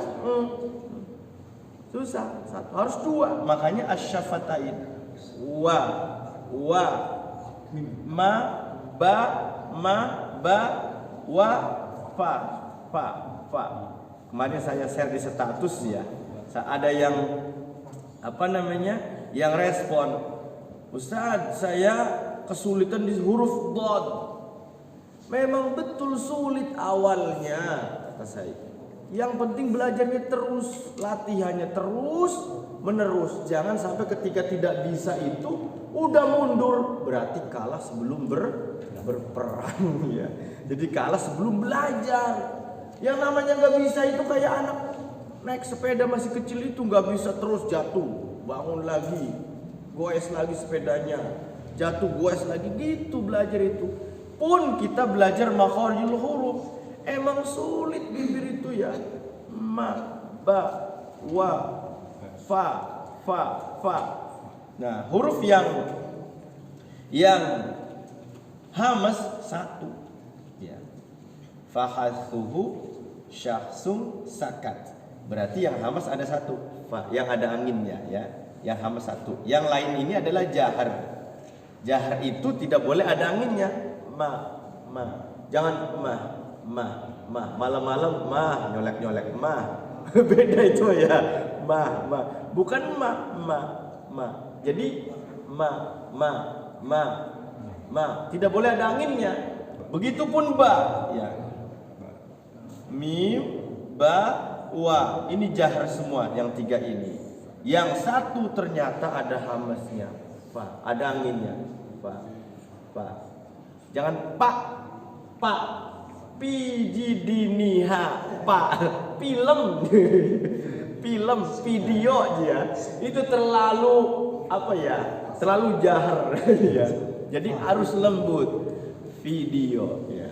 Susah, satu harus dua. Makanya asyafatain. Wa ma ba wa fa. Kemarin saya share di status ya. Ada yang yang respon, Ustaz, saya kesulitan di huruf dhad. Memang betul sulit awalnya, kata saya. Yang penting belajarnya terus, latihannya terus menerus. Jangan sampai ketika tidak bisa itu udah mundur, berarti kalah sebelum berperang ya. Jadi kalah sebelum belajar. Yang namanya nggak bisa itu kayak anak naik sepeda masih kecil itu, nggak bisa terus jatuh, bangun lagi, goes lagi sepedanya, jatuh goes lagi, gitu belajar itu. Pun kita belajar makharijul huruf, emang sulit bibir itu ya. Ma, ba, wa, fa. Nah, huruf yang hamas satu ya. Fahathuhu syahsum sakat. Berarti yang hamas ada satu, yang ada anginnya ya. Yang hamas satu. Yang lain ini adalah jahar. Jahar itu tidak boleh ada anginnya. Ma. Jangan malam-malam nyolek-nyolek beda itu ya. bukan ma. Jadi ma. Tidak boleh ada anginnya. Begitupun ba, ya. Mim, ba, wa. Ini jahar semua yang tiga ini. Yang satu ternyata ada hamasnya, fa, ada anginnya, fa. Jangan pak, pijidiniha, pak, film, video dia. Itu terlalu apa ya? Terlalu jahar, ya. Jadi harus lembut, video, ya.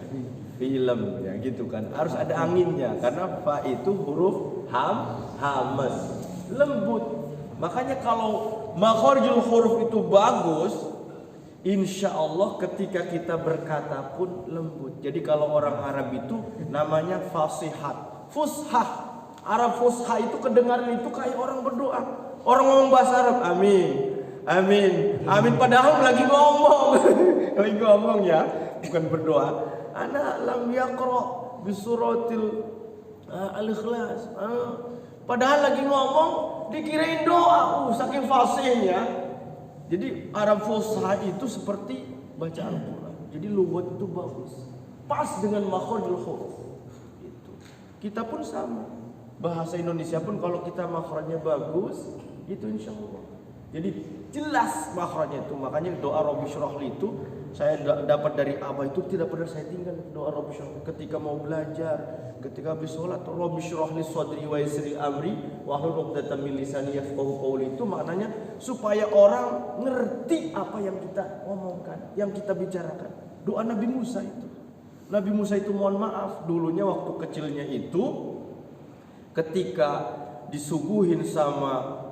Film, ya gitu kan. Harus ada anginnya karena fa itu huruf hamas, lembut. Makanya kalau makharijul huruf itu bagus, insya Allah ketika kita berkata pun lembut. Jadi kalau orang Arab itu namanya fasihat, fushah. Arab fushah itu kedengaran itu kayak orang berdoa. Orang ngomong bahasa Arab, amin. Padahal lagi ngomong ya, bukan berdoa. Ana lam yaqra bi suratil al-ikhlas. Padahal lagi ngomong dikirain doa, saking fasihnya. Jadi Arab fusha itu seperti baca Al-Qur'an. Jadi lughat itu bagus. Pas dengan makharijul huruf. Itu. Kita pun sama. Bahasa Indonesia pun kalau kita makhrajnya bagus, itu insyaallah. Jadi jelas makhrajnya itu. Makanya doa Rabbi syrahli itu saya dapat dari Abah itu tidak pernah saya tinggal doa Rabbi syrahli ketika mau belajar, ketika habis sholat. Rabbi syrahli sadri wa yassir amri wahlul 'uqdatam min lisani yafqahu qawli, itu maknanya supaya orang ngerti apa yang kita omongkan, yang kita bicarakan. Doa Nabi Musa itu. Nabi Musa itu mohon maaf dulunya waktu kecilnya itu ketika disuguhin sama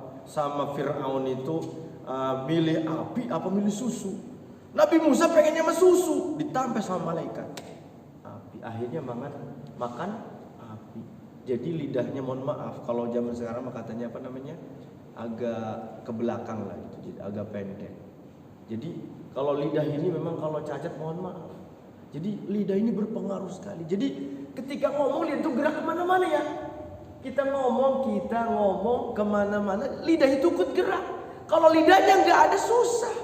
Fir'aun itu milih api apa milih susu. Nabi Musa pengennya sama susu, ditambah sama malaikat api. Akhirnya makan api. Jadi lidahnya mohon maaf kalau zaman sekarang katanya apa namanya? Agak ke belakang lah gitu. Jadi agak pendek. Jadi kalau lidah ini memang kalau cacat mohon maaf. Jadi lidah ini berpengaruh sekali. Jadi ketika ngomong lidah itu gerak kemana-mana ya. Kita ngomong kemana-mana, lidah itu ikut gerak. Kalau lidahnya nggak ada susah.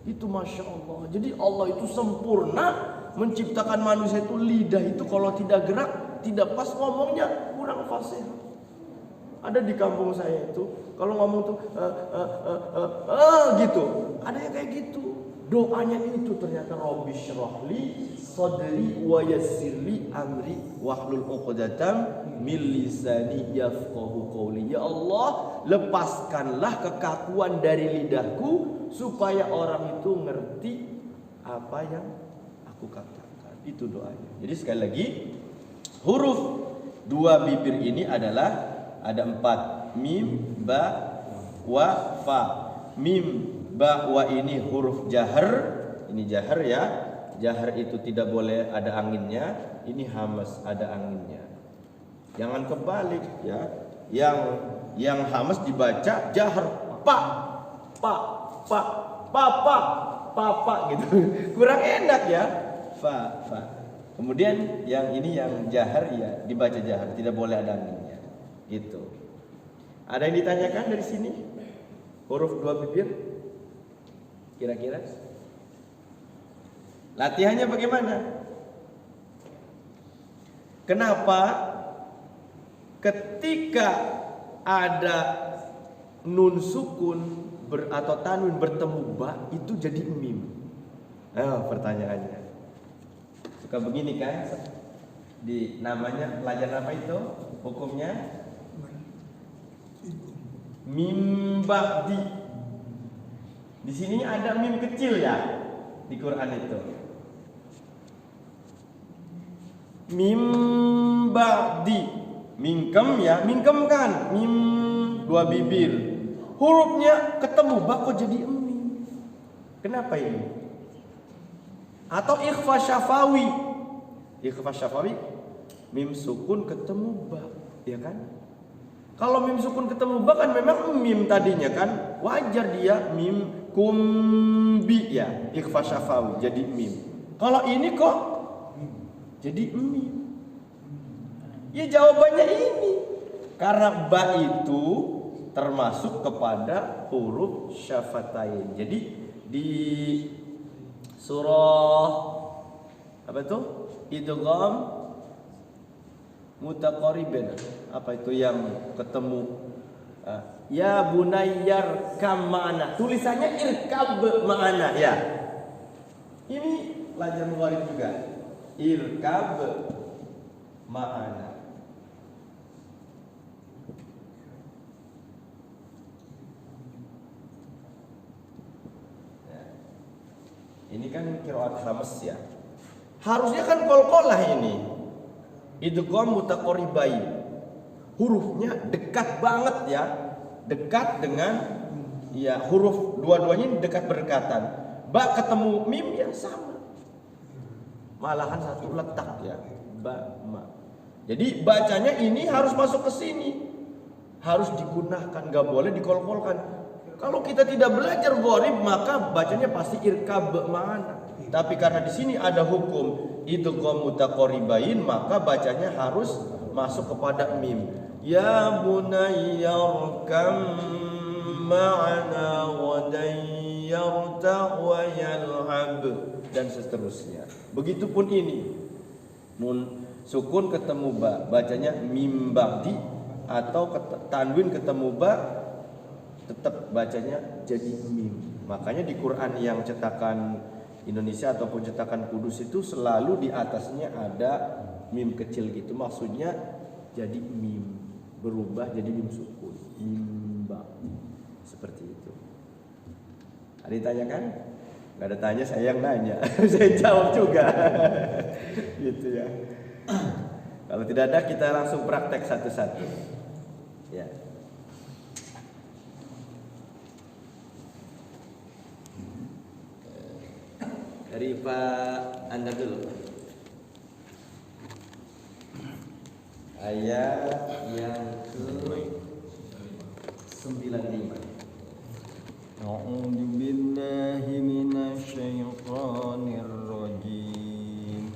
Itu Masya Allah. Jadi Allah itu sempurna menciptakan manusia itu lidah itu kalau tidak gerak, tidak pas ngomongnya kurang fasih. Ada di kampung saya itu kalau ngomong tuh gitu, ada yang kayak gitu. Doanya itu ternyata Rabbi syrahli sadri wa yassirli amri wahlul 'uqdatam min lisani yafqahu qawli. Ya Allah, lepaskanlah kekakuan dari lidahku supaya orang itu ngerti apa yang aku katakan. Itu doanya. Jadi sekali lagi, huruf dua bibir ini adalah ada 4, mim, ba, wa, fa. Mim, ba, wa ini huruf jahar. Ini jahar ya. Jahar itu tidak boleh ada anginnya. Ini hamas ada anginnya. Jangan kebalik ya. Yang hamas dibaca jahar, papa gitu. Kurang enak ya. Fa. Kemudian yang ini yang jahar ya dibaca jahar, tidak boleh ada anginnya. Gitu. Ada yang ditanyakan dari sini? Huruf dua bibir? Kira-kira? Latihannya bagaimana? Kenapa ketika ada nun sukun atau tanwin bertemu ba itu jadi mim? Pertanyaannya. Suka begini kan? Namanya pelajaran apa itu? Hukumnya mim ba'di. Di sini ada mim kecil ya di Quran itu. Mim ba'di. Mingkem ya, mingkem kan? Mim dua bibir. Hurufnya ketemu ba kok jadi mim. Kenapa ini? Atau ikhfa syafawi. Ikhfa syafawi mim sukun ketemu ba, ya kan? Kalau mim sukun ketemu ba kan memang mim tadinya kan, wajar dia mim kumbi ya, ikhfa syafawi jadi mim. Kalau ini kok jadi mim. Ya jawabannya ini. Karena ba itu termasuk kepada huruf syafatain. Jadi di surah apa itu? Idgham mutaqarribain. Apa itu yang ketemu? Ya bunayyar kam ma'ana. Tulisannya irkab ma'ana ya. Ini pelajaran muharib juga. Irkab ma'ana. Ya. Ini kan qiraat khamas ya. Harusnya kan qalqalah ini. Idgham mutaqarribain. Hurufnya dekat banget ya. Dekat dengan ya huruf dua-duanya dekat berdekatan. Ba ketemu mim ya sama. Malahan satu letak ya. Ba ma. Jadi bacanya ini harus masuk ke sini. Harus digunakan, enggak boleh dikolkolkan. Kalau kita tidak belajar gharib maka bacanya pasti irkab ma'ana. Tapi karena di sini ada hukum idgham mutaqarribain maka bacanya harus masuk kepada mim. Ya bunayyar kam ma'ana wadan yarta' wa yal'ab dan seterusnya. Begitupun ini. Nun sukun ketemu ba, bacanya mim ba'di atau tanwin ketemu ba tetap bacanya jadi mim. Makanya di Quran yang cetakan Indonesia ataupun cetakan Kudus itu selalu di atasnya ada mim kecil gitu. Maksudnya jadi mim, berubah jadi mim sukun, mimba, seperti itu. Ada yang tanya kan? Gak ada tanya, saya yang nanya, saya jawab juga, gitu ya. Kalau tidak ada kita langsung praktek satu-satu. Ya. Dari Pak Anda dulu. Ayat yang ke-95. A'udzu billahi minasyaitonir rajim.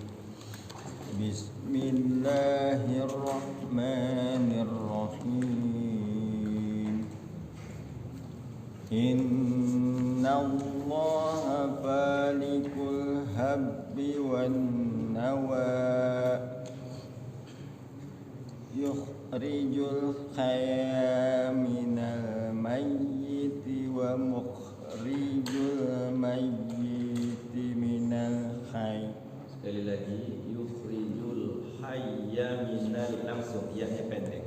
Bismillahirrahmanirrahim. Innallaha falikul habbi wan nawa yukhrijul hayya minal mayyiti wa mukhrijul mayyiti minal hayy. Sekali lagi yukhrijul hayya minal, langsung ya pendek.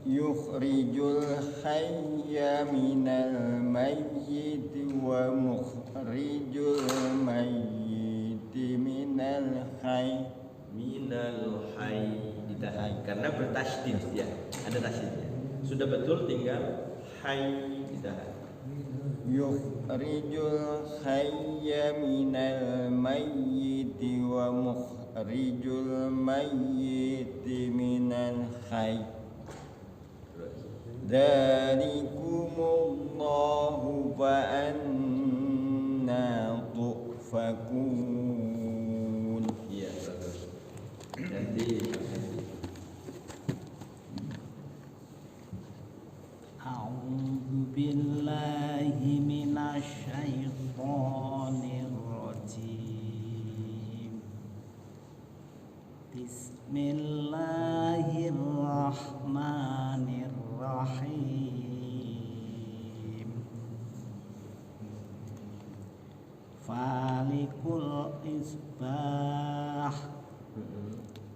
Yukhrijul hayya minal mayyiti wa mukhrijul mayyiti minal hayy. Minal hayy ditahan karena bertasydid ya, ada tasydidnya. Sudah betul, tinggal hayy ditahan. Yukhrijul hayya minal mayyiti wa mukhrijul mayyiti minal hayy. Dzalikumullahu fa anna tufakun. Iya, bagus. Jadi A'udzu billahi minasyaitonir rajim. Bismillahirrahmanirrahim. Falikul isbah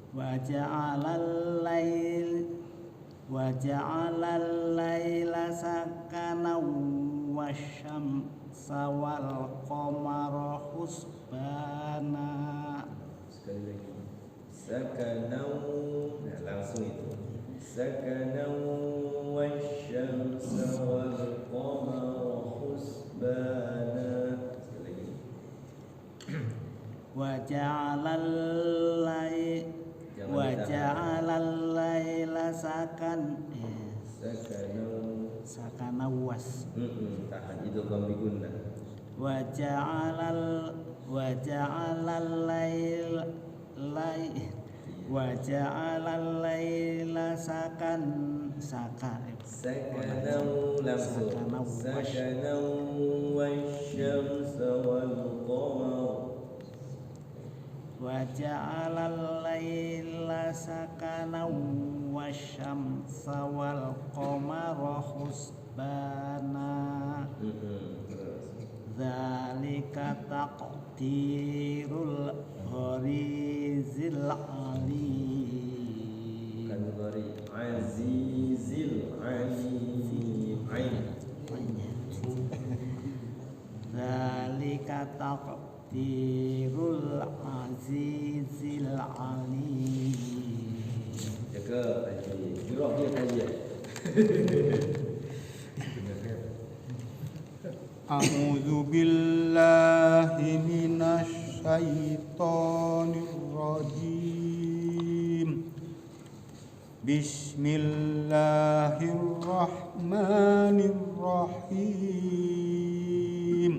wa ja'alal laila sakana wasyamsa wal qamara husbana. sekali lagi sakanau, nah, langsung itu sakanau wasyamsa wal qamara husbana. Sekali lagi Wa ja'alal laila sakana was. Tahan itu kami guna. Wa ja'alal laila wa ja'alal laila sakanan langsung sakanan wasyamsa wal qamar wa ja'alal laila sakanan wasyamsa wal qamara husbana zalika taqdirul gharizil alim kan gari azizil alim zalika taqdirul azizil alim jaga haji jurah dia haji A'udzu billahi minasy syaithanir rajim. Bismillahirrahmanirrahim.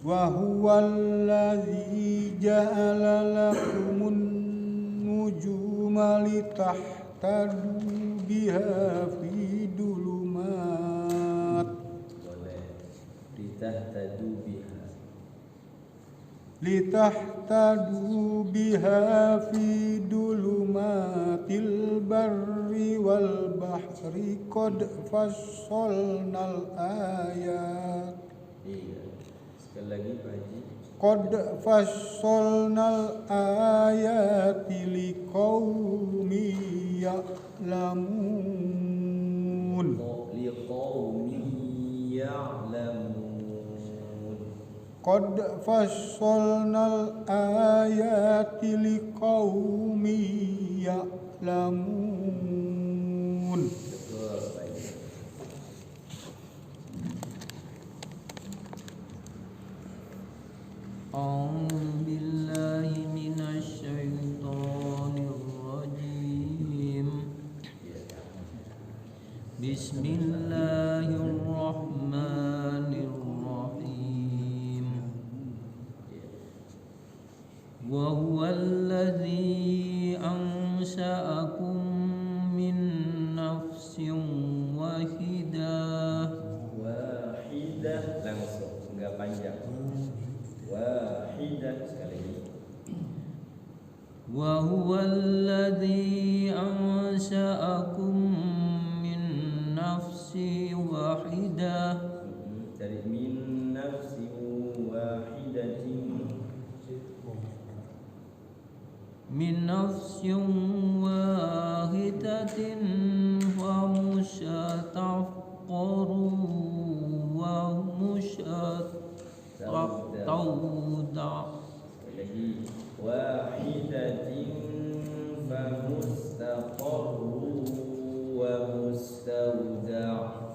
Wa huwallazi ja'ala lakumun nujuma litahtadu biha fi dulumat litahtadu biha fi dulumatil barri wal bahri qad fassalnal ayat. Iya. Sekali lagi Pak Haji. Qad fassalnal ayati liqaumin ya'lamun. Liqaumin ya'lamun. Qad fassalnal ayati liqaumin ya'lamun. Betul, baik. A'udzu billahi minasy syaithanir rajim. Bismillahirrahmanirrahim. Wa huwallazi ansha'akum min nafsin wahidah. Wahidah langsung, enggak panjang. Wahidah sekali lagi. Wa huwallazi ansha'akum min nafsin wahidah. Dari min nafsin wahidatin. Min nafsin wahidatin wa mushataqaru wa mushataqauda Lagi wahidatin fa mustaqarru wa mustauda'.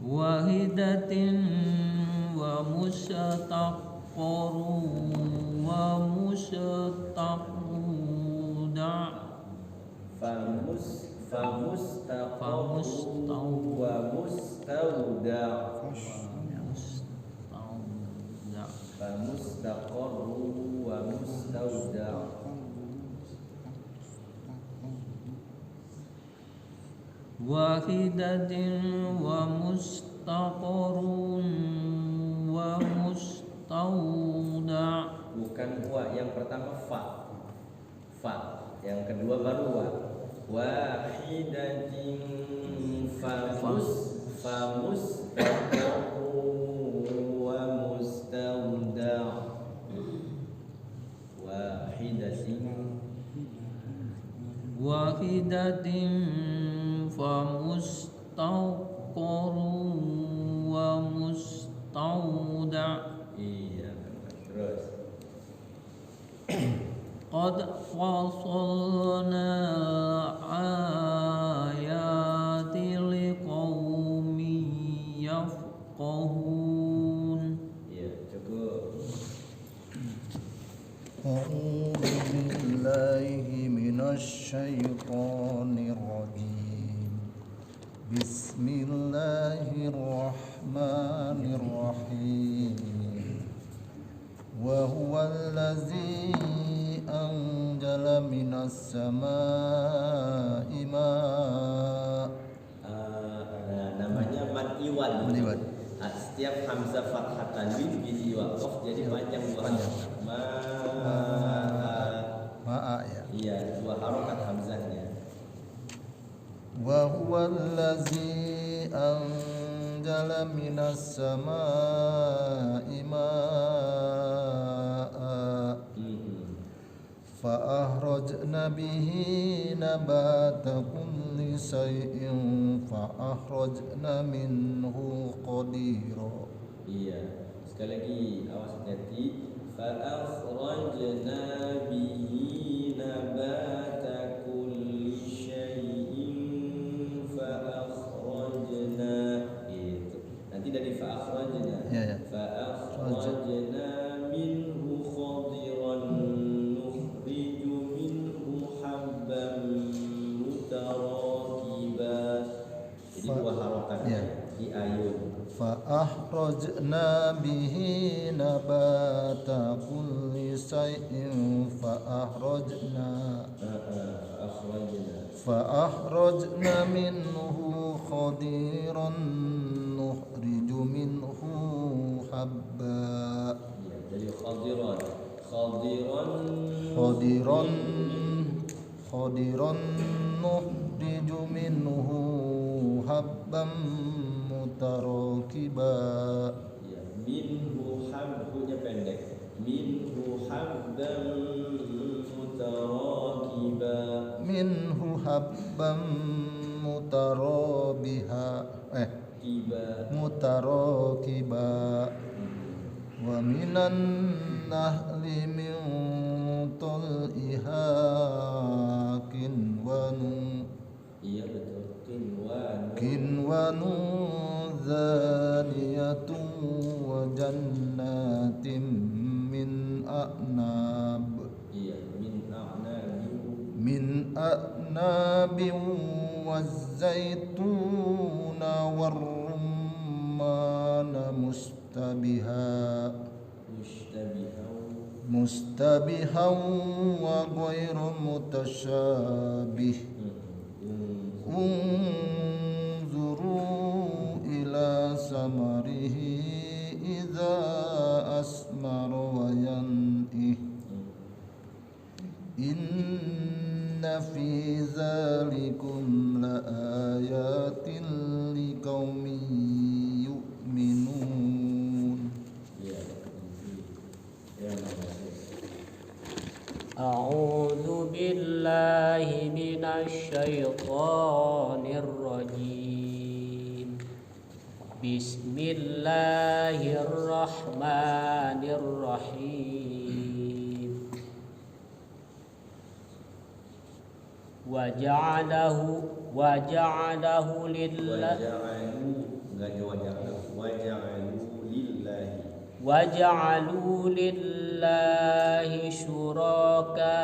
wahidatin wa mushataqaru wa mushataqauda famustaqarru wa mustauda'. Famustaqarru wa mustauda'. Wahidatin wa mustaqarrun wa mustauda'. Bukan wa, yang pertama fa. Yang kedua baru wa. Wahidatin famustaqarru wa mustauda'. Wahidatin famustaqarru wa mustauda'. Iya, terus. Qad fassalna ayati liqaumin yafqahun. Iya, cukup. A'udzu billahi minasy syaithanir rajim. as-sama'i ma'. Namanya mad iwad. Mad iwad. Setiap hamzah fathah tanwin bihi waqaf jadi panjang dua harokat. Ma'a ya. Iya, dua harokat hamzahnya. Wa huwa allazi anzala minas sama'i ma'a fa akhrajna bihi nabata kulli shay'in fa akhrajna minhu qadira. Iya, sekali lagi awas hati. Fa akhrajna bihi nabata kulli syai'in fa akhrajna itu. Nanti dari fa akhrajna. Ya. Fa akhrajna minhu khadiran nukhriju minhu habban mutarakiba. Jadi dua harokat di ayun. Fa akhrajna bihi nabata kulli shay'in fa akhrajna minhu khadiran nukhriju minhu habba. Ya, jadi khadiran nukhriju minhu habban mutarakiba. ya, minhu habbunya pendek, minhu habban mutarakiba. Minhu habban mutarakiba wa minan nahli min tal'iha Iya betul, kinwanun zaniyatun wa jannatin min a'nab. Iya, min a'nabin wa zaituna wa rummana mustabihan wa ghairu mutasyabih. Unzuru ila samarihi idza asmara wa yan'ih. Inna fi zalikum laayatin liqaumin yu'minun. A'udzu billahi minasy syaithanir rajim. Bismillahirrahmanirrahim. Waja'alahu waja'alu lillahi syuraka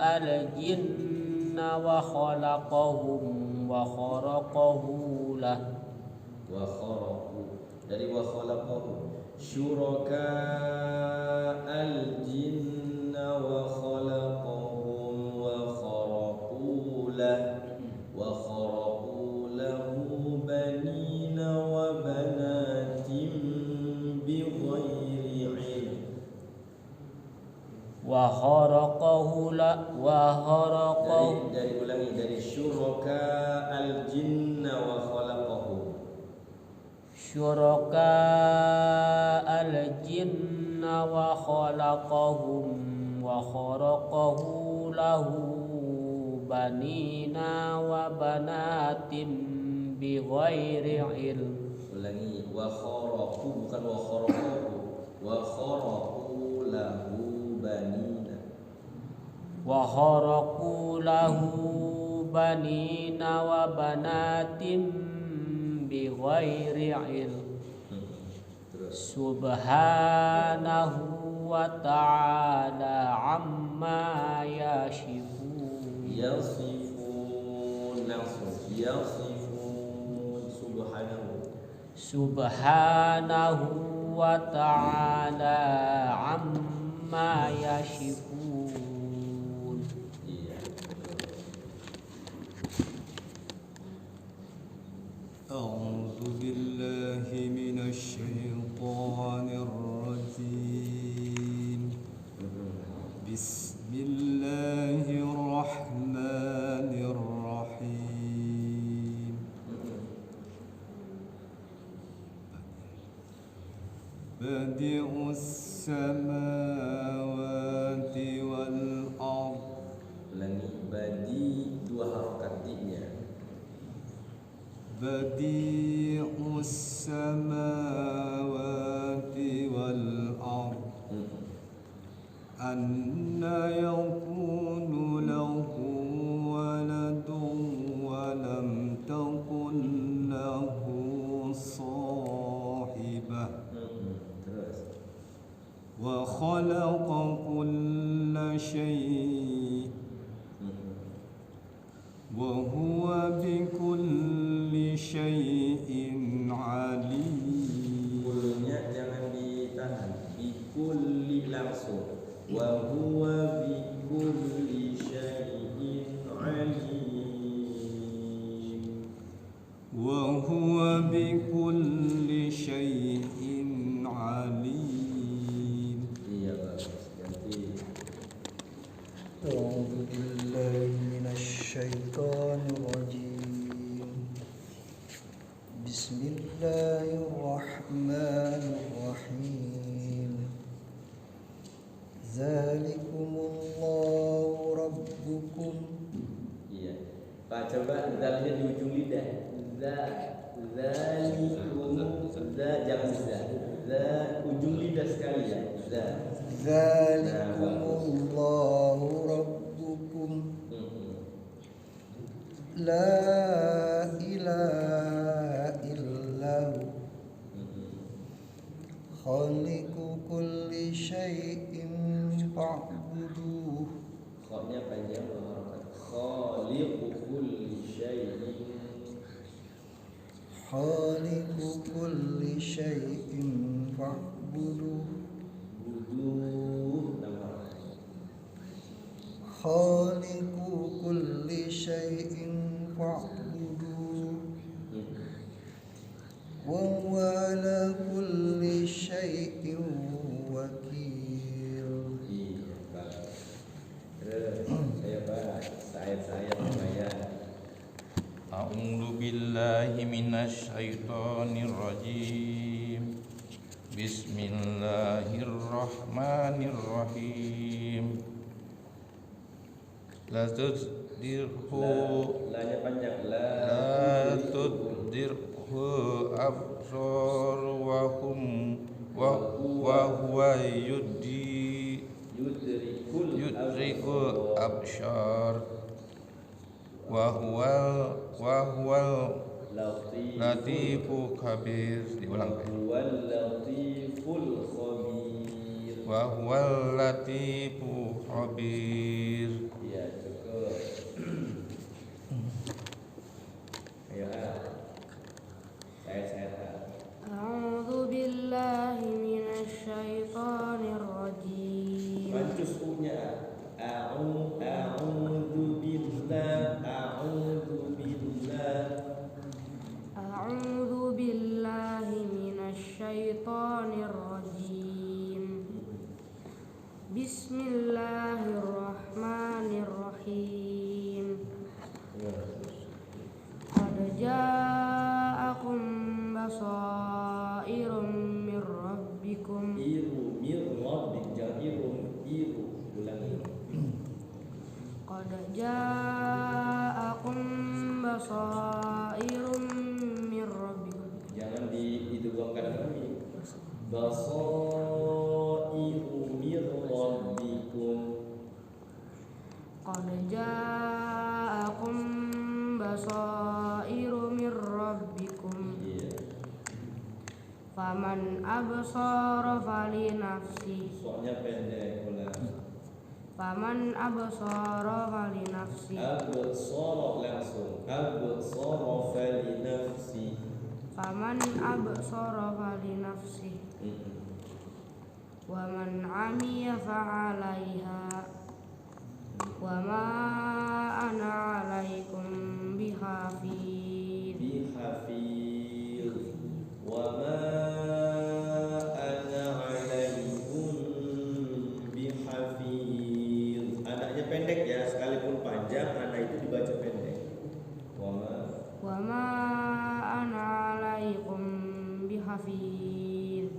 al-jinna wa khalaqahum wa kharaqahu lah. Dari wa khalaqahu syuraka al-jinna wa khalaqahum wa kharaqu lahu banina wa banatin bighairi ilm. Wa kharaqahu Dari ulangi, dari syuraka al-jinna wa khalaqahum. Syuraka al-jinna wa khalaqahum wa kharaqahu lahu banina wa banatim bighairi ilm. Ulangi, wa kharaqu bukan wa kharaqahu. Wa kharaqu lahu banina. Wa kharaqu lahu banina wa banatim bighairi ilm. Subhanahu wa ta'ala amma yasifun. Yasifun Subhanahu wa ta'ala amma yasifun. Iya. badi'us samawati wal ard. Ulangi, badi dua harokat di-nya. Badi'us samawati wal ard. Anna yakunu lahu waladun wa lam takun lahu sahibah. Terus. Wa khalaqa kulla syai' wa huwa bikulli syai'in alim. Kulnya jangan ditahan, bikulli langsung. Wa huwa bikulli syai'in alim. Wa huwa bikulli syai'in alim. Iya bagus, ganti. أعوذ بالله من الشيطان الرجيم بسم الله الرحمن الرحيم ذلكم الله ربكم. Iya. Pak coba zalnya di ujung lidah. Zalikum. Jangan za. Ujung lidah sekali ya. ذلكم الله ربكم لا إله إلا هو خالق كل شيء فاعبدوه. Kha-nya panjang harokat. Khaliqu kulli syai'in. خالق كل شيء فاعبدوه. Buduh nama. خالق كل شيء فاعبدوه وهو على كل شيء وكيل. Iya, bagus. Terus saya bahas ayat-ayat lumayan. A'udzu billahi minasy syaithanir rajim. Bismillahirrahmanirrahim. La tuddirhu La-nya panjang. la tuddirhu absar wa hum wa huwa yudrikul absar wa huwa latifu khabir. Diulang. Wal latiful khabir. Wa huwal latifu khabir. Iya, cukup. Ayo, saya. A'udzu billahi minasy syaithanir rajim. Mancus u-nya. A'udzu billah. A'udzu billahi minasy syaithanir rajim. Bismillahirrahmanirrahim. Qad ja'akum basairum mir rabbikum. Mir rabbik, jangan iru. Ulangi. Qad ja'akum basairum mir rabbikum. Jangan diidghamkan kami. Basairu mir rabbikum. Qad ja'akum basairu mir rabbikum. Iya. Faman absara fali nafsi. Soalnya pendek ulang. Faman absara fali nafsi. Absara langsung. Absara fali nafsi. Faman absara fali nafsi. Wa man 'amiya fa'alaiha. Wa ma ana 'alaikum bihafiz. Wa ma ana 'alaikum bihafiz. Anaknya pendek ya, sekalipun panjang anak itu dibaca pendek. Wa ma ana 'alaikum bihafiz.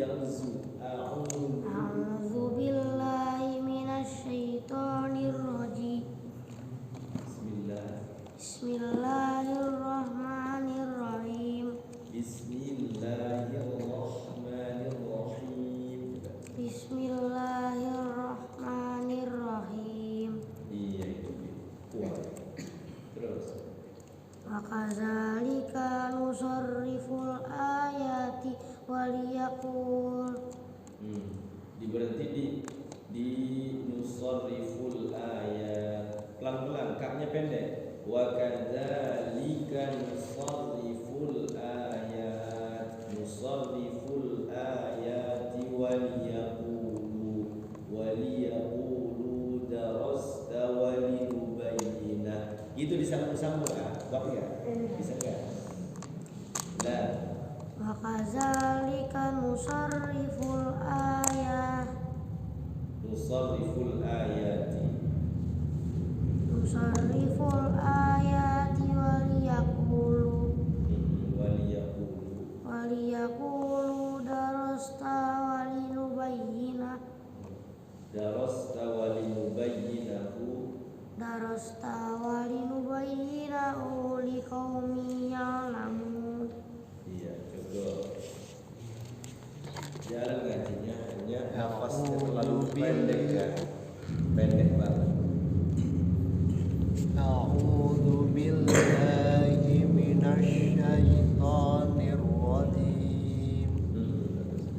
jangan zu. A'udzu billahi minasyaitonir rajim. Bismillahirrahmanirrahim. Bismillahirrahmanirrahim. Bismillahirrahmanirrahim. Iya itu kuat. Terus. Wa kadzalika nusarriful ayati waliyaqul. Diberhenti di nusarriful ayat. Pelan-pelan, kaknya pendek. Wa kadzalika nusarriful ayat. Nusarriful ayati waliyaqulu darasta walinubayyinah. Itu disambung-sambung kan? Bapak ya? Bisa enggak? Nah, Wa kadzalika nusarriful ayat. nusarriful ayati. Nusarriful ayati waliyaqulu. Waliyaqulu darasta walinubayyinah. Darasta walinubayyinahu. Darasta walinubayyinahu liqaumin ya'lamun. Iya, coba. Jalan ngajinya hanya nafasnya terlalu pendek kan? Pendek banget. A'udzu billahi minasyaitonir rajim.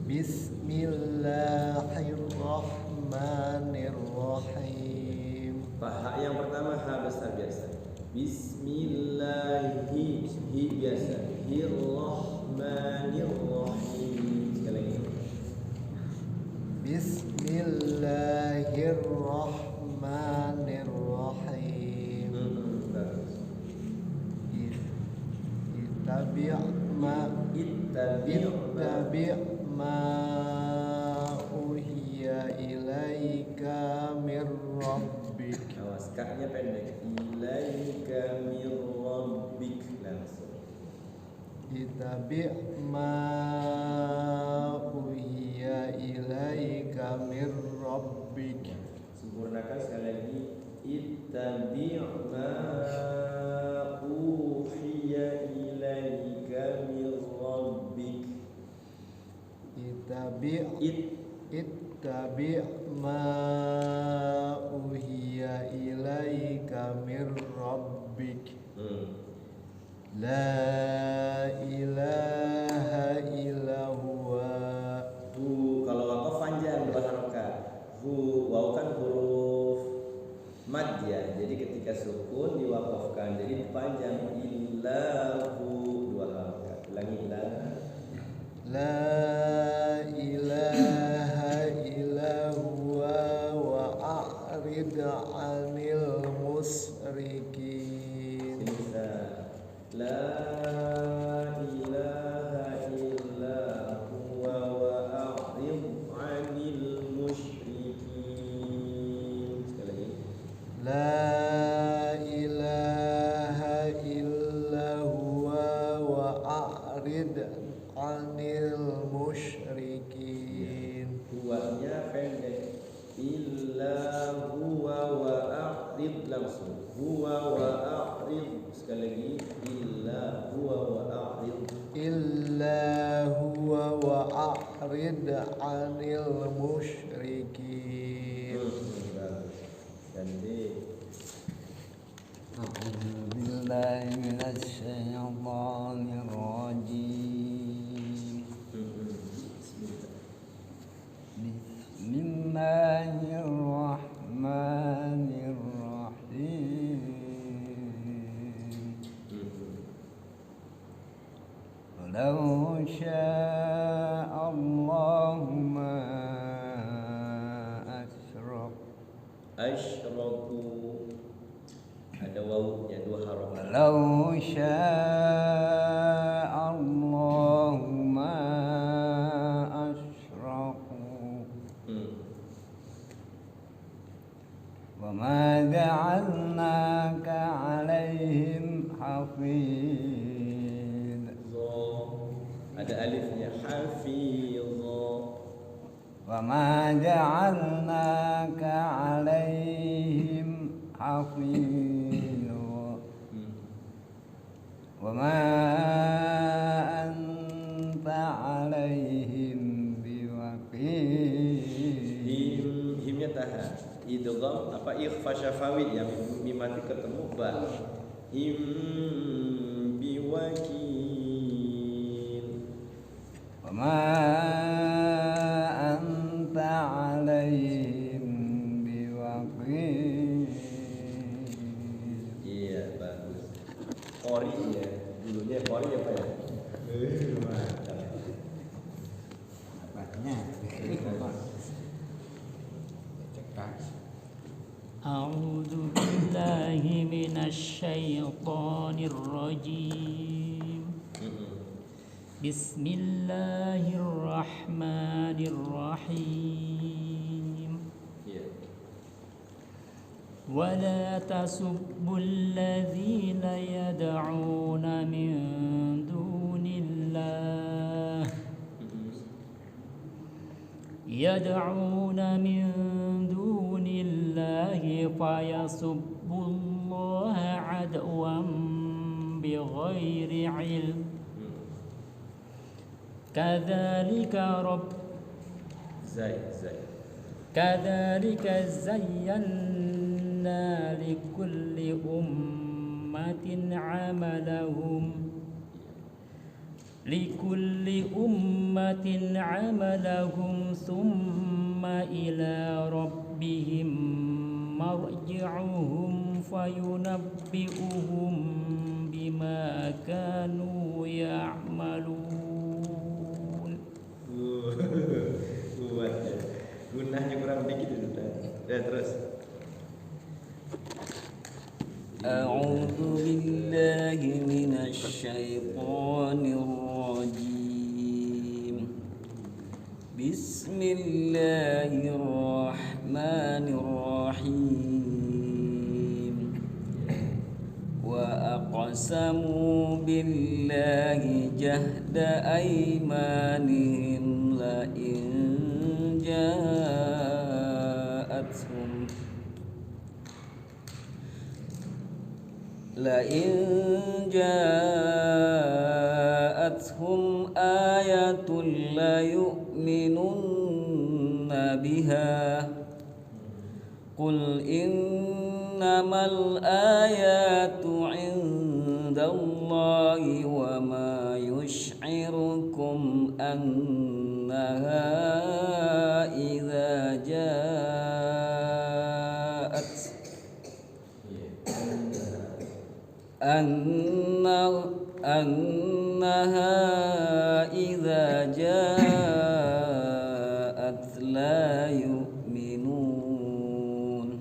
Bismillahirrahmanirrahim. Pak yang pertama ha besar biasa. Bismillahi hi biasa. Hirrahmanirrahim. Sekali lagi. Bismillahirrahmanirrahim. Ittabi' ma uhiya ilaika mir rabbik. Awas kaknya pendek. Ilaika mir rabbik langsung. Ittabi' ma uhiya ilaika mir rabbik. Sempurnakan sekali lagi. Ittabi' ma uhiya ilaika mir rabbik. Ittabi' ma uhiya ilaika mir rabbik. La ilaha illa huwa. Kalau wakaf panjang 2 harokat. Waw kan huruf mad ya. Jadi ketika sukun diwakafkan. Jadi panjang. Illahu 2 harokat. Ulangi la. La ilaha illa huwa wa a'rid 'anil musyrikin. Bisa. La ilaha illa huwa wa a'rid 'anil musyrikin. Sekali lagi. La ilaha illa huwa wa a'rid 'anil musyrikin. Huwanya pendek. Illa huwa wa a'rid langsung. Huwa wa a'rid. Sekali lagi. Illa huwa wa a'rid. Illa huwa wa a'rid 'anil musyrikin. Ganti. A'udzu billahi minasy syaithanir rajim. Bismillahirrahmanirrahim. Walau syaa Allahu ma Asyraku. Ada wawunya 2 harokat. Walau syaa Allahu ma asyraku wa ma ja'alnaka 'alaihim hafidh. Ada alifnya. Hafidh. وما جعلناك عليهم حفيظا وما أنت عليهم بوكيل. Himnya tahan. Idgham apa ikhfa syafawi yang mimati ketemu ba. Him biwakil. وما أنت عليهم بوكيل. Iya, bagus. Qori ya. Dulunya qori apa ya? Apanya? أعوذ بالله من الشيطان الرجيم بسم الله الرحمن الرحيم ولا تسبوا الذين يدعون من دون الله فيسبوا الله عدوا بغير علم كذلك زينا لكل أمة عملهم ثم إلى ربهم مرجعهم فينبئهم بما كانوا يعملون. Gunanya kurang dikit itu terus. أعوذ بالله من الشيطان الرجيم بسم الله الرحمن الرحيم وأقسموا بالله جهد أيمانهم لئن جاءتهم آية ليؤمنن بها قل إنما الآيات عند الله وما يشعركم أنها إذا جاءت لا يؤمنون.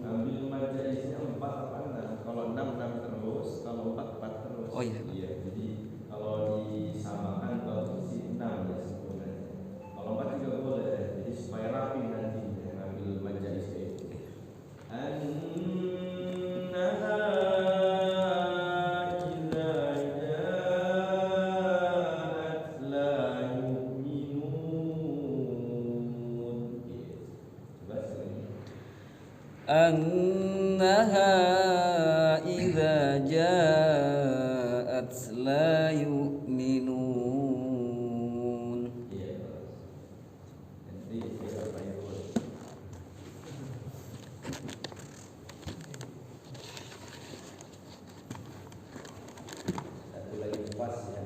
Ambil baca isinya 4 apa enggak? Kalau 6 terus, kalau 4 terus. Oh iya. Iya, jadi kalau disamakan kalau isi 6 ya sebenarnya. Kalau 4 juga boleh. Jadi supaya rapi nanti ambil baca isi itu. أنها إذا جاءت لا يؤمنون. Satu lagi pas ya.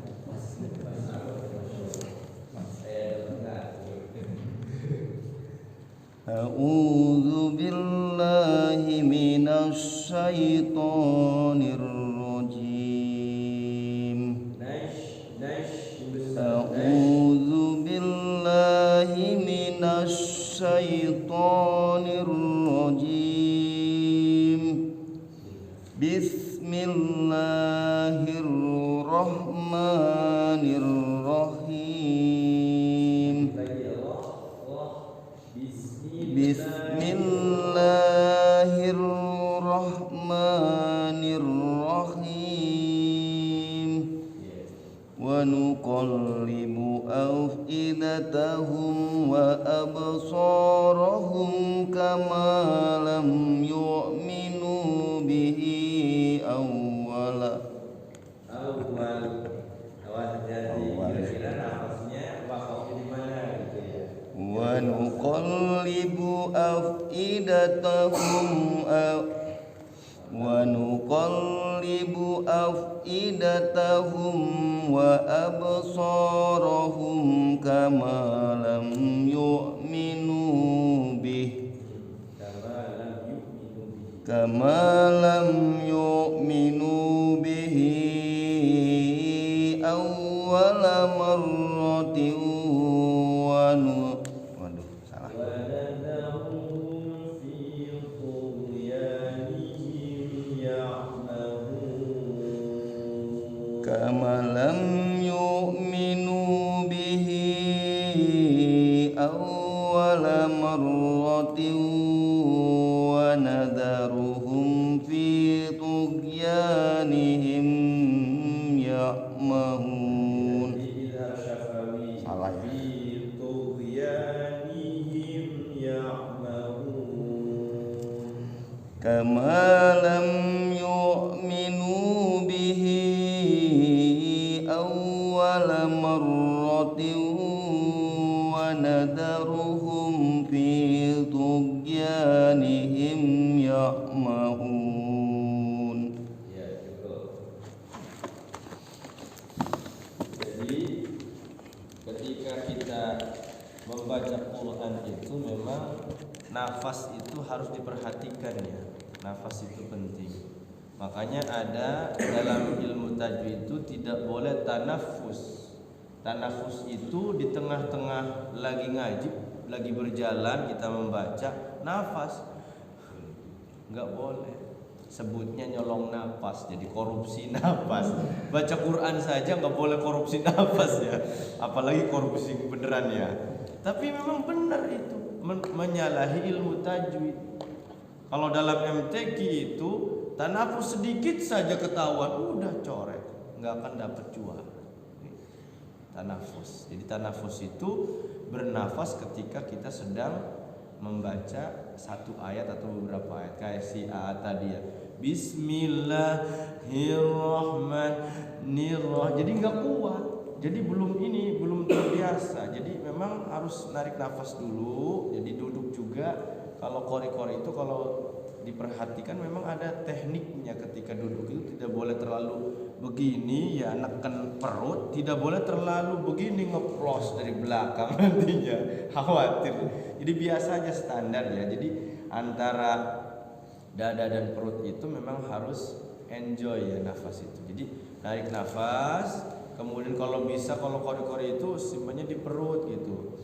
أعوذ بالله من الشيطان الرجيم أعوذ بالله من الشيطان الرجيم بسم الله الرحمن الرحيم بسم الله الرحمن الرحيم ونقلب أفئدتهم وأبصارهم كما لم يؤمنوا به أول kira-kira nafasnya wakafnya di mana gitu ya. ونقلب أفئدتهم وأبصارهم كما لم يؤمنوا به أول مرة waduh salah كما لم يؤمنوا به أول مرة ونذرهم في طغيانهم يعمهون. Salah ya. كما لم يؤمنوا به أول مرة ونذرهم في طغيانهم يعمهون. Ya, cukup. Jadi ketika kita membaca Quran itu memang nafas itu harus diperhatikan ya. Nafas itu penting. Makanya ada dalam ilmu tajwid itu tidak boleh tanafus. Tanafus itu di tengah-tengah lagi ngaji, lagi berjalan kita membaca, nafas nggak boleh. Sebutnya nyolong nafas, jadi korupsi nafas. Baca Quran saja nggak boleh korupsi nafas ya, apalagi korupsi beneran ya. Tapi memang benar itu menyalahi ilmu tajwid. Kalau dalam MTQ itu tanafus sedikit saja ketahuan udah coret, nggak akan dapat juara. Tanafus. Jadi tanafus itu bernafas ketika kita sedang membaca satu ayat atau beberapa ayat, kayak si A tadi ya. Bismillahirrahmanirrahim. Jadi nggak kuat. Jadi belum terbiasa. Jadi memang harus narik nafas dulu. Jadi duduk juga. Kalau kori-kori itu kalau diperhatikan memang ada tekniknya. Ketika duduk itu tidak boleh terlalu begini ya, neken perut, tidak boleh terlalu begini ngeplos dari belakang nantinya khawatir. Jadi biasanya standar ya. Jadi antara dada dan perut itu memang harus enjoy ya nafas itu. Jadi narik nafas, kemudian kalau bisa kalau kori-kori itu simpannya di perut gitu.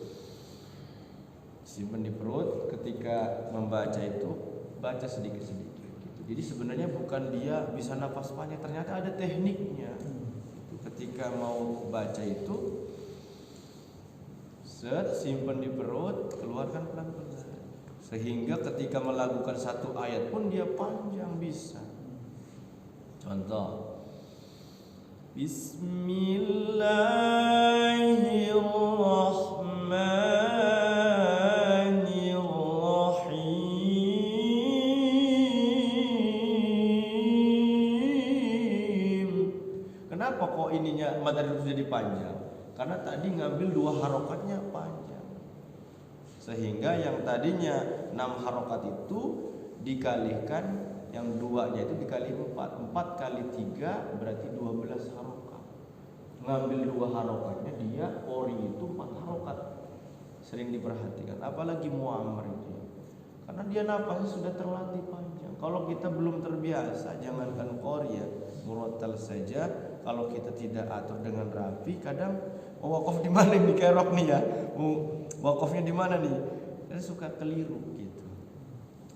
Simpan di perut, ketika membaca itu baca sedikit-sedikit gitu. Jadi sebenarnya bukan dia bisa nafas panjang, ternyata ada tekniknya. Ketika mau baca itu simpan di perut, keluarkan pelan-pelan. Sehingga ketika melakukan satu ayat pun dia panjang bisa. Contoh, Bismillahirrahmanirrahim. Kenapa kok ininya mad harus jadi panjang? Karena tadi ngambil 2 harokatnya panjang. Sehingga yang tadinya 6 harokat itu dikalikan, yang 2-nya itu dikali 4. 4 kali 3 berarti 12 harokat. Ngambil 2 harokatnya dia kori itu 4 harokat. Sering diperhatikan, apalagi muamar itu. Karena dia napasnya sudah terlatih panjang. Kalau kita belum terbiasa, jangankan kori ya, murattal saja. Kalau kita tidak atur dengan rapi, kadang wakaf di mana nih kerok nih ya? Wakafnya di mana nih? Kita suka keliru gitu.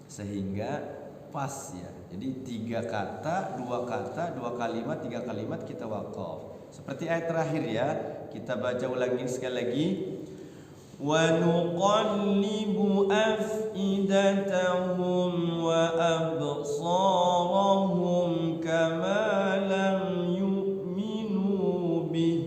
Sehingga pas ya. Jadi 3 kata, 2 kata, 2 kalimat, 3 kalimat kita wakaf. Seperti ayat terakhir ya. Kita baca ulangin sekali lagi. Wa nuqallibu af'idatahum wa absarahum kama lam yu'minu bih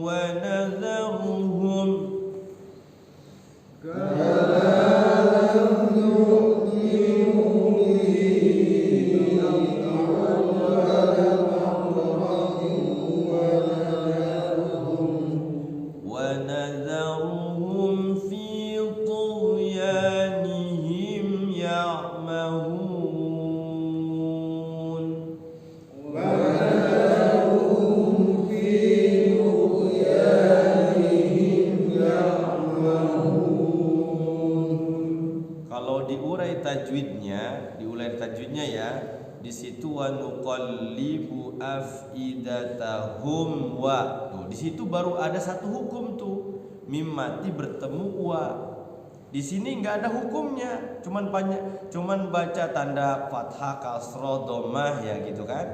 wa nadharuhum fi tughyanihim ya'mahun. Kalau diurai tajwidnya ya, di situ wa nuqallibu afidatahum wa. Tuh, di situ baru ada satu hukum tuh. Mim mati bertemu wa. Di sini nggak ada hukumnya, cuman baca tanda fathah, kasroh, dhammah ya gitu kan.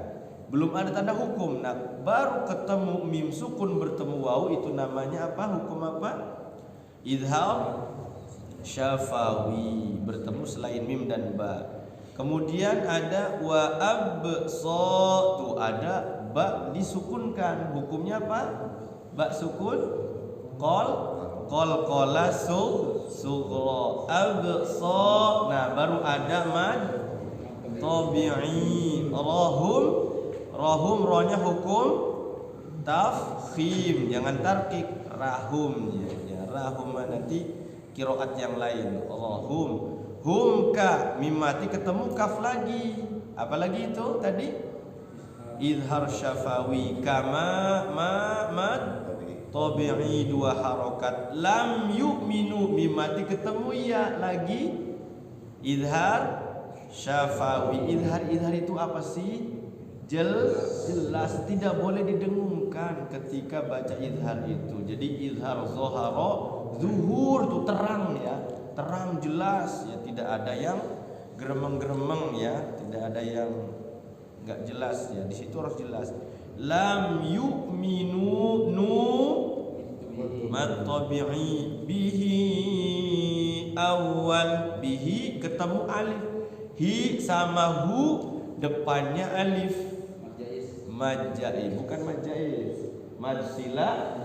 Belum ada tanda hukum. Nah, baru ketemu mim sukun bertemu waw, itu namanya apa? Hukum apa? Idhar syafawi, bertemu selain mim dan ba. Kemudian ada wa absa, tuh ada ba disukunkan. Hukumnya apa? Ba sukun qala sughra absa. Nah, baru ada mad tabi'i. Rahum rohnya hukum tafkhim, jangan tarkik. Rahum ya, rahum nanti qiraat yang lain. Rahum humka, mim mati ketemu kaf lagi. Apalagi itu tadi? Idhar syafawi kama mad tabi'i, dua harokat. Lam yu'minu, mim mati ketemu ya lagi. Idhar syafawi. Idhar itu apa sih? Jelas, tidak boleh didengungkan ketika baca idhar itu. Jadi idhar zoharo, zuhur tuh terang ya, terang jelas ya, tidak ada yang geremeng ya, tidak ada yang nggak jelas ya. Di situ harus jelas. Lam yu'minu nu mad tabi'i bihi awal, bihi ketemu alif, hi sama hu depannya alif. Majai, bukan majais. Madsila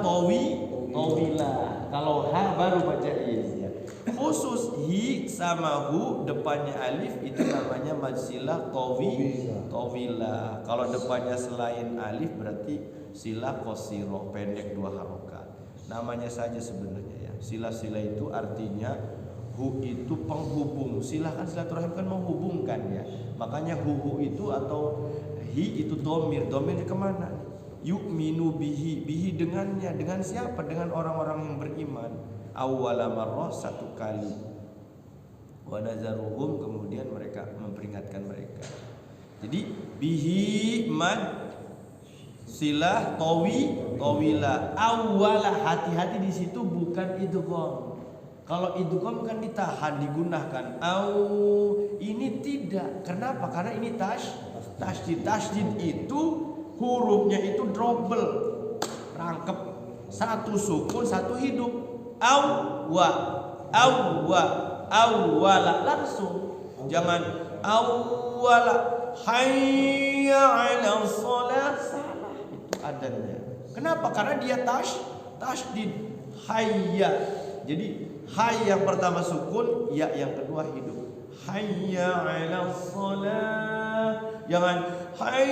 tawila. Kalau ha baru majais ya. Khusus hi sama hu depannya alif itu namanya madsila tawila. Kalau depannya selain alif berarti sila qasiro, pendek dua harokat. Namanya saja sebenarnya ya. Sila-sila itu artinya hu itu penghubung. Sila kan silaturahim kan menghubungkan ya. Makanya hu itu atau hi itu domir. Domirnya kemana? Yu'minu bihi dengannya. Dengan siapa? Dengan orang-orang yang beriman. Awwala marrah, satu kali. Wa nazaruhum, kemudian mereka memperingatkan mereka. Jadi bihi mad silah tawila. Awwala, hati-hati di situ bukan idgham. Kalau idgham kan ditahan, digunakan. Ini tidak. Kenapa? Karena ini tasydid. Tasydid itu hurufnya itu double, rangkep, satu sukun satu hidup. Awwala langsung. Jangan awwala hayya 'ala shalah, salah itu adanya. Kenapa? Karena dia tasydid hayya. Jadi hay yang pertama sukun, ya yang kedua hidup. Hayya 'ala shalah. Jangan hay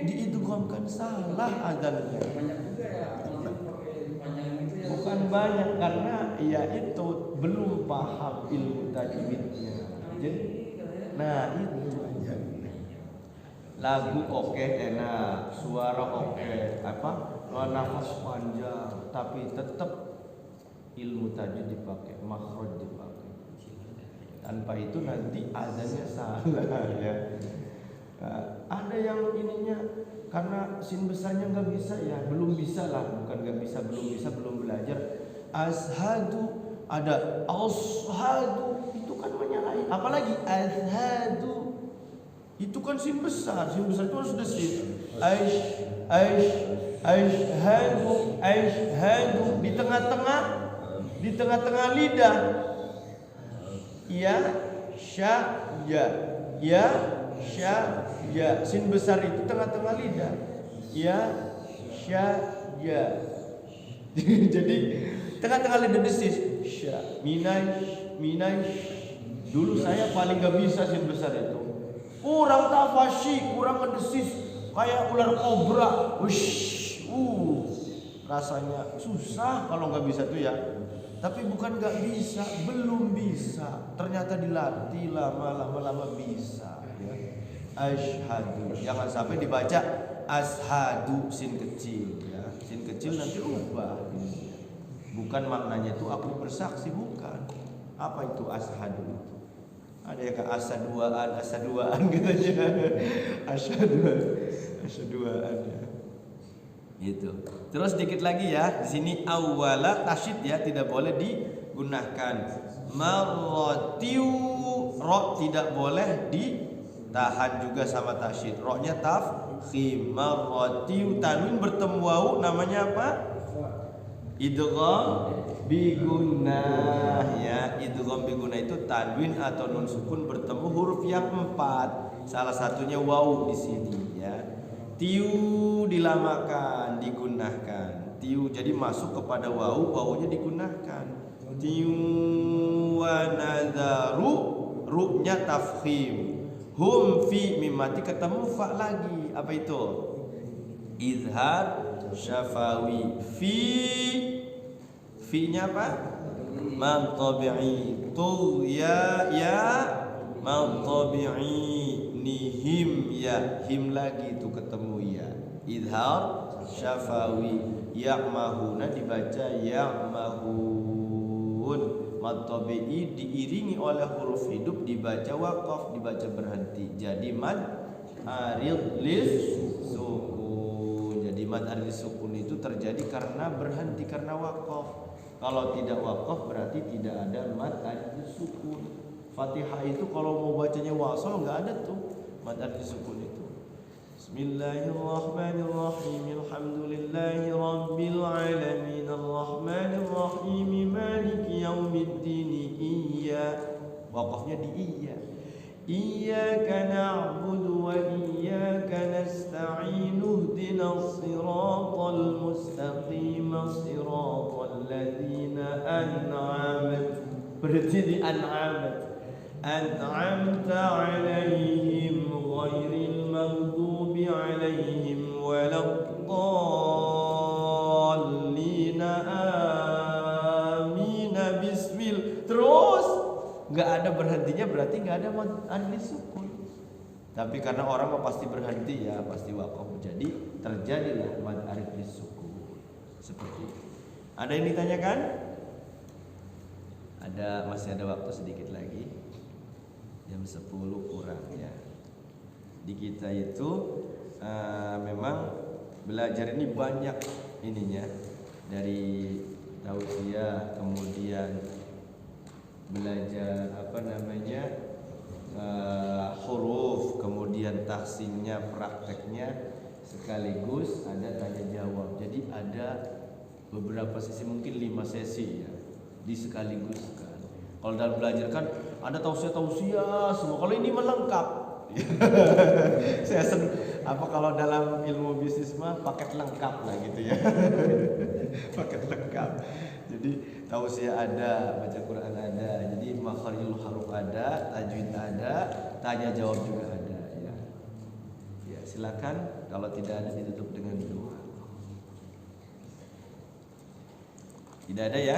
diidghamkan, salah adanya. Bukan banyak karena ya itu belum paham ilmu tajwidnya. Jadi nah itu lagu oke, enak, suara oke, nafas panjang, tapi tetap ilmu tajwid dipakai, makhraj dipakai. Tanpa itu nanti azannya salah ya. Ada yang ininya karena sin besarnya nggak bisa ya, belum bisa lah, bukan nggak bisa, belum belajar. Ashadu, ada ashadu, itu kan menyalahi. Apalagi ashadu, itu kan sin besar itu harus sudah sin. Ashadu di tengah-tengah lidah. Ya, sya, ya, sin besar itu tengah-tengah lidah. ya, sya, ya. Jadi tengah-tengah lidah desis, sya, minai. Dulu saya paling gak bisa sin besar itu. Kurang tafasyi, kurang ngedesis, kayak ular kobra. Rasanya susah kalau nggak bisa tuh ya. Tapi bukan nggak bisa, belum bisa. Ternyata dilatih lama bisa. Ya. Asyhadu. Jangan sampai dibaca ashadu sin kecil. Ya. Sin kecil nanti ubah. Bukan maknanya itu aku bersaksi, bukan. Apa itu ashadu itu? Ada yang ke asaduaan gitu aja. Asyaduaan ya. Gitu. Terus sedikit lagi ya, di sini awala tasyid ya, tidak boleh digunakan. Marratiu, ro tidak boleh ditahan juga sama tasyid. Ro-nya tafkhim. Marratiu, tanwin bertemu wawu namanya apa? Idgham bigunnah ya. Idgham bigunnah itu tanwin atau nun sukun bertemu huruf yang 4. Salah satunya wawu di sini ya. Tiu dilamakan, digunakan. Tiu jadi masuk kepada wawu, wawunya digunakan. Tiu wa nadharu, ru-nya tafkhim. Hum fi mim mati ketemu fa lagi. Apa itu? Izhar syafawi. Fi-nya apa? Man tabi'i. Tu ya man tabi'i. Him ya, him lagi itu ketemu ya. Izhar syafawi. Ya'mahuna dibaca ya'mahun. Mad tabi'i diiringi oleh huruf hidup dibaca waqaf, dibaca berhenti. Jadi mad arid lis sukun. Jadi mad arid lis sukun itu terjadi karena berhenti, karena waqaf. Kalau tidak waqaf berarti tidak ada mad arid lis sukun. Fatihah itu kalau mau bacanya wasal nggak ada tuh mad arid sukun itu. Bismillahirrahmanirrahim. Alhamdulillahi rabbil alamin. Arrahmanirrahim. Maliki yaumiddin. Iya. Waqafnya di iya. Iyyaka na'budu wa iyyaka nasta'in. Ihdinas siratal mustaqim. Siratal ladzina an'amta. Berarti di an'amta. An'amta 'alaihim ghairil maghdubi 'alaihim waladdallin. Amin. Bismillah. Terus enggak ada berhentinya, berarti enggak ada mad arid sukun. Tapi karena orang pasti berhenti ya, pasti waqaf. Jadi terjadilah mad arid sukun. Seperti itu. Ada yang ditanyakan? Masih ada waktu sedikit lagi. Jam 10 kurang ya. Di kita itu memang belajar ini banyak ininya, dari tausiah, kemudian belajar huruf, kemudian tahsinnya, prakteknya, sekaligus ada tanya jawab. Jadi ada beberapa sesi, mungkin 5 sesi ya, di sekaligus kan. Kalau dalam belajar kan ada tausiah semua. Kalau ini melengkap. Saya senang. Kalau dalam ilmu bisnis mah paket lengkap lah gitu ya. Paket lengkap. Jadi tausiah ada, baca Quran ada, jadi makharijul huruf ada, tajwid ada, tanya jawab juga ada ya. Ya, silakan, kalau tidak ada ditutup dengan doa. Tidak ada ya?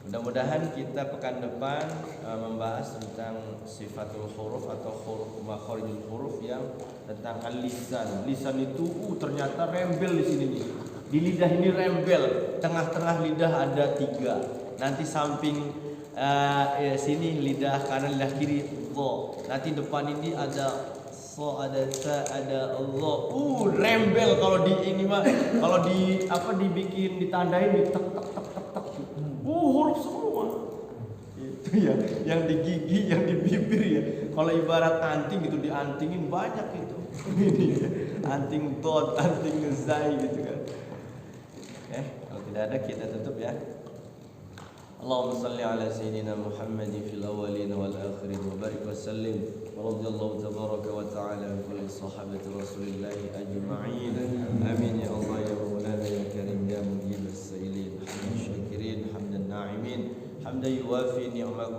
Mudah-mudahan kita pekan depan membahas tentang sifatul huruf atau makharijul huruf yang tentang al-lisan. Lisan itu ternyata rembel di sini nih. Di lidah ini rembel, tengah-tengah lidah ada 3. Nanti samping sini lidah kanan, lidah kiri dha. Nanti depan ini ada so, ada ta, ada Allah. Rembel kalau di ini mah, kalau di dibikin ditandain di tek tek tek tek tek. Huruf semua. Itu ya, yang di gigi, yang di bibir ya. Kalau ibarat anting gitu, diantingin banyak itu. Ini ya. Anting dot, anting zai gitu kan. Kalau tidak ada kita tutup ya. Allahumma salli ala sayyidina Muhammadin fil awwalin wal akhirin wa barik wa sallim. Radhiyallahu tabaraka wa ta'ala an kulli sahabati Rasulillah ajma'in.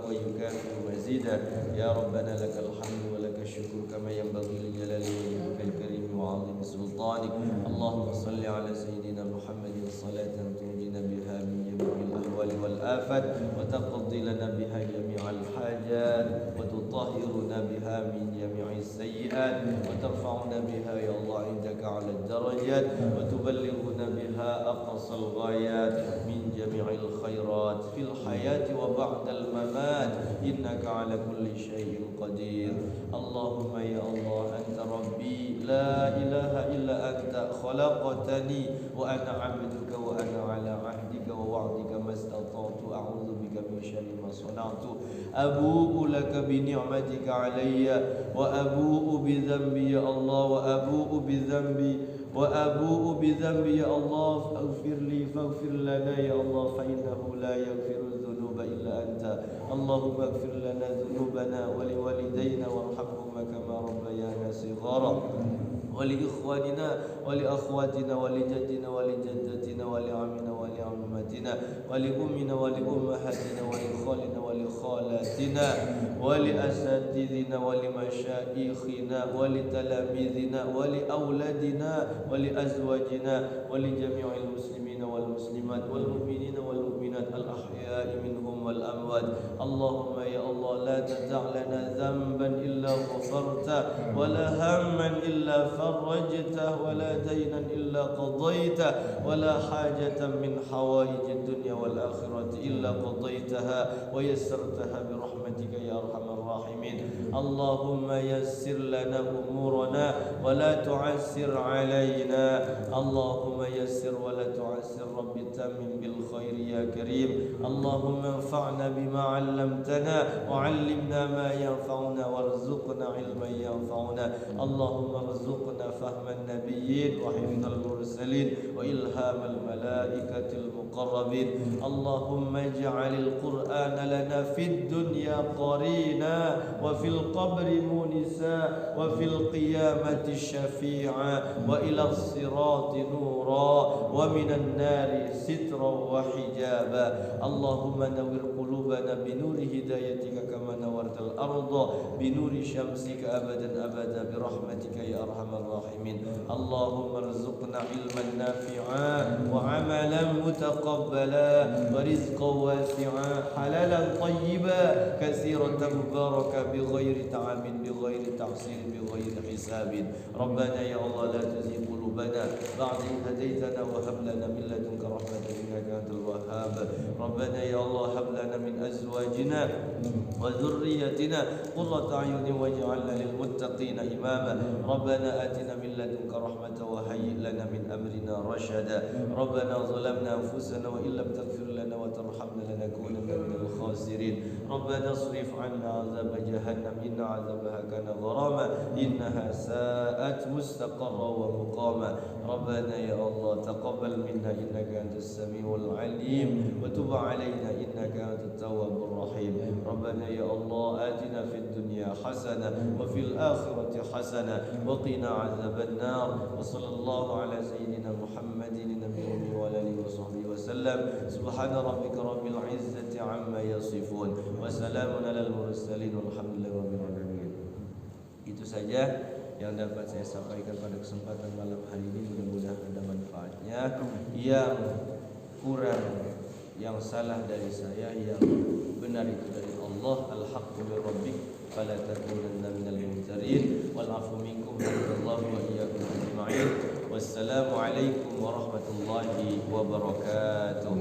ويكافئ مزيدا يا ربنا لك الحمد ولك الشكر كما ينبغي لجلال وجهك الكريم وعظيم سلطانك اللهم صل على سيدنا محمد صلاة تنجينا بها من جميع الأهوال والآفات وتقضي لنا بها جميع الحاجات وتطهرنا بها من جميع السيئات وترفعنا بها يا الله عندك على الدرجات وتبلغنا بها أقصى الغايات من جميع الخيرات في الحياة وبعد الممات إنك على كل شيء قدير اللهم يا الله أنت ربي لا إله إلا أنت خلقتني وأنا عبدك وأنا على عهدك ووعدك ما استطعت أعوذ بك من شر ما صنعت أبوء لك بنعمتك علي وأبوء بذنبي يا الله وأبوء بذنبي يا الله فاغفر لي فاغفر لنا يا الله فإنه لا يغفر الذنوب إلا أنت اللهم اغفر لنا ذنوبنا ولوالدينا وارحمهما كما ربيانا صغارا ولإخواننا ولأخواتنا ولجدنا ولجدتنا ولعمنا ولعمتنا ولأمنا ولأمهاتنا ولخالنا ولخالاتنا ولأساتذنا ولمشايخنا ولتلاميذنا ولأولادنا ولأزواجنا ولجميع المسلمين والمسلمات والمؤمنين والمؤمنات الأحياء منهم والأموات اللهم يا الله لا تدع لنا ذنبا إلا غفرته ولا هما إلا فرجته ولا دينا إلا قضيته ولا حاجة من حوائج الدنيا والآخرة إلا قضيتها ويسرتها برحمتك يا أرحم الراحمين اللهم يسر لنا أمورنا ولا تعسر علينا اللهم يسر ولا تعسر رب تمم بالخير يا كريم اللهم انفعنا بما علمتنا وعلمنا ما ينفعنا وارزقنا علما ينفعنا اللهم ارزقنا فهم النبيين وحفظ المرسلين وإلهام الملائكة المقربين اللهم اجعل القرآن لنا في الدنيا قرينا وفي القبر مونسا وفي القيامة شفيعا وإلى الصراط نورا ومن النار سترا وحجابا اللهم نور قلوبنا بنور هدايتك كما نورت الأرض بنور شمسك أبدا أبدا برحمتك يا أرحم الراحمين اللهم ارزقنا علما نافعا وعملا متقبلا ورزقا واسعا حلالا طيبا كثيرا مباركا بغير تعب بغير تحصيل بغير حساب ربنا يا الله لا تزغ قلوبنا بعد إذ هديتنا وهب لنا من لدنك رحمة إنك أنت الوهاب ربنا يا الله هب لنا من أزواجنا وذريتنا قرة أعين واجعلنا للمتقين إماما ربنا آتنا من لدنك رحمة وهيئ لنا من أمرنا رشدا ربنا ظلمنا أنفسنا وإن لم تغفر لنا وترحمنا لنكونن من الخاسرين ربنا اصرف عنا عذاب جهنم إن عذابها كان غراما إنها ساءت مستقرا ومقاما ربنا يا الله تقبل منا إنك أنت السميع العليم وتب علينا إنك أنت التواب الرحيم ربنا يا الله آتنا في الدنيا حسنة وفي الآخرة حسنة وقنا عذاب النار وصلى الله على سيدنا محمد النبي وعلى آله وصحبه وسلم سبحان ربك رب العزة عما يصفون وسلام على المرسلين والحمد لله رب العالمين. Itu saja yang dapat saya sampaikan pada kesempatan malam hari ini, mudah-mudahan ada manfaatnya. Yang kurang, yang salah dari saya, yang benar itu dari Allah. Al-haqqu min rabbik fala takunanna minal mumtarin wal 'afu minkum wallahu wa iyyakum ajma'in. Wassalamu alaikum warahmatullahi wabarakatuh.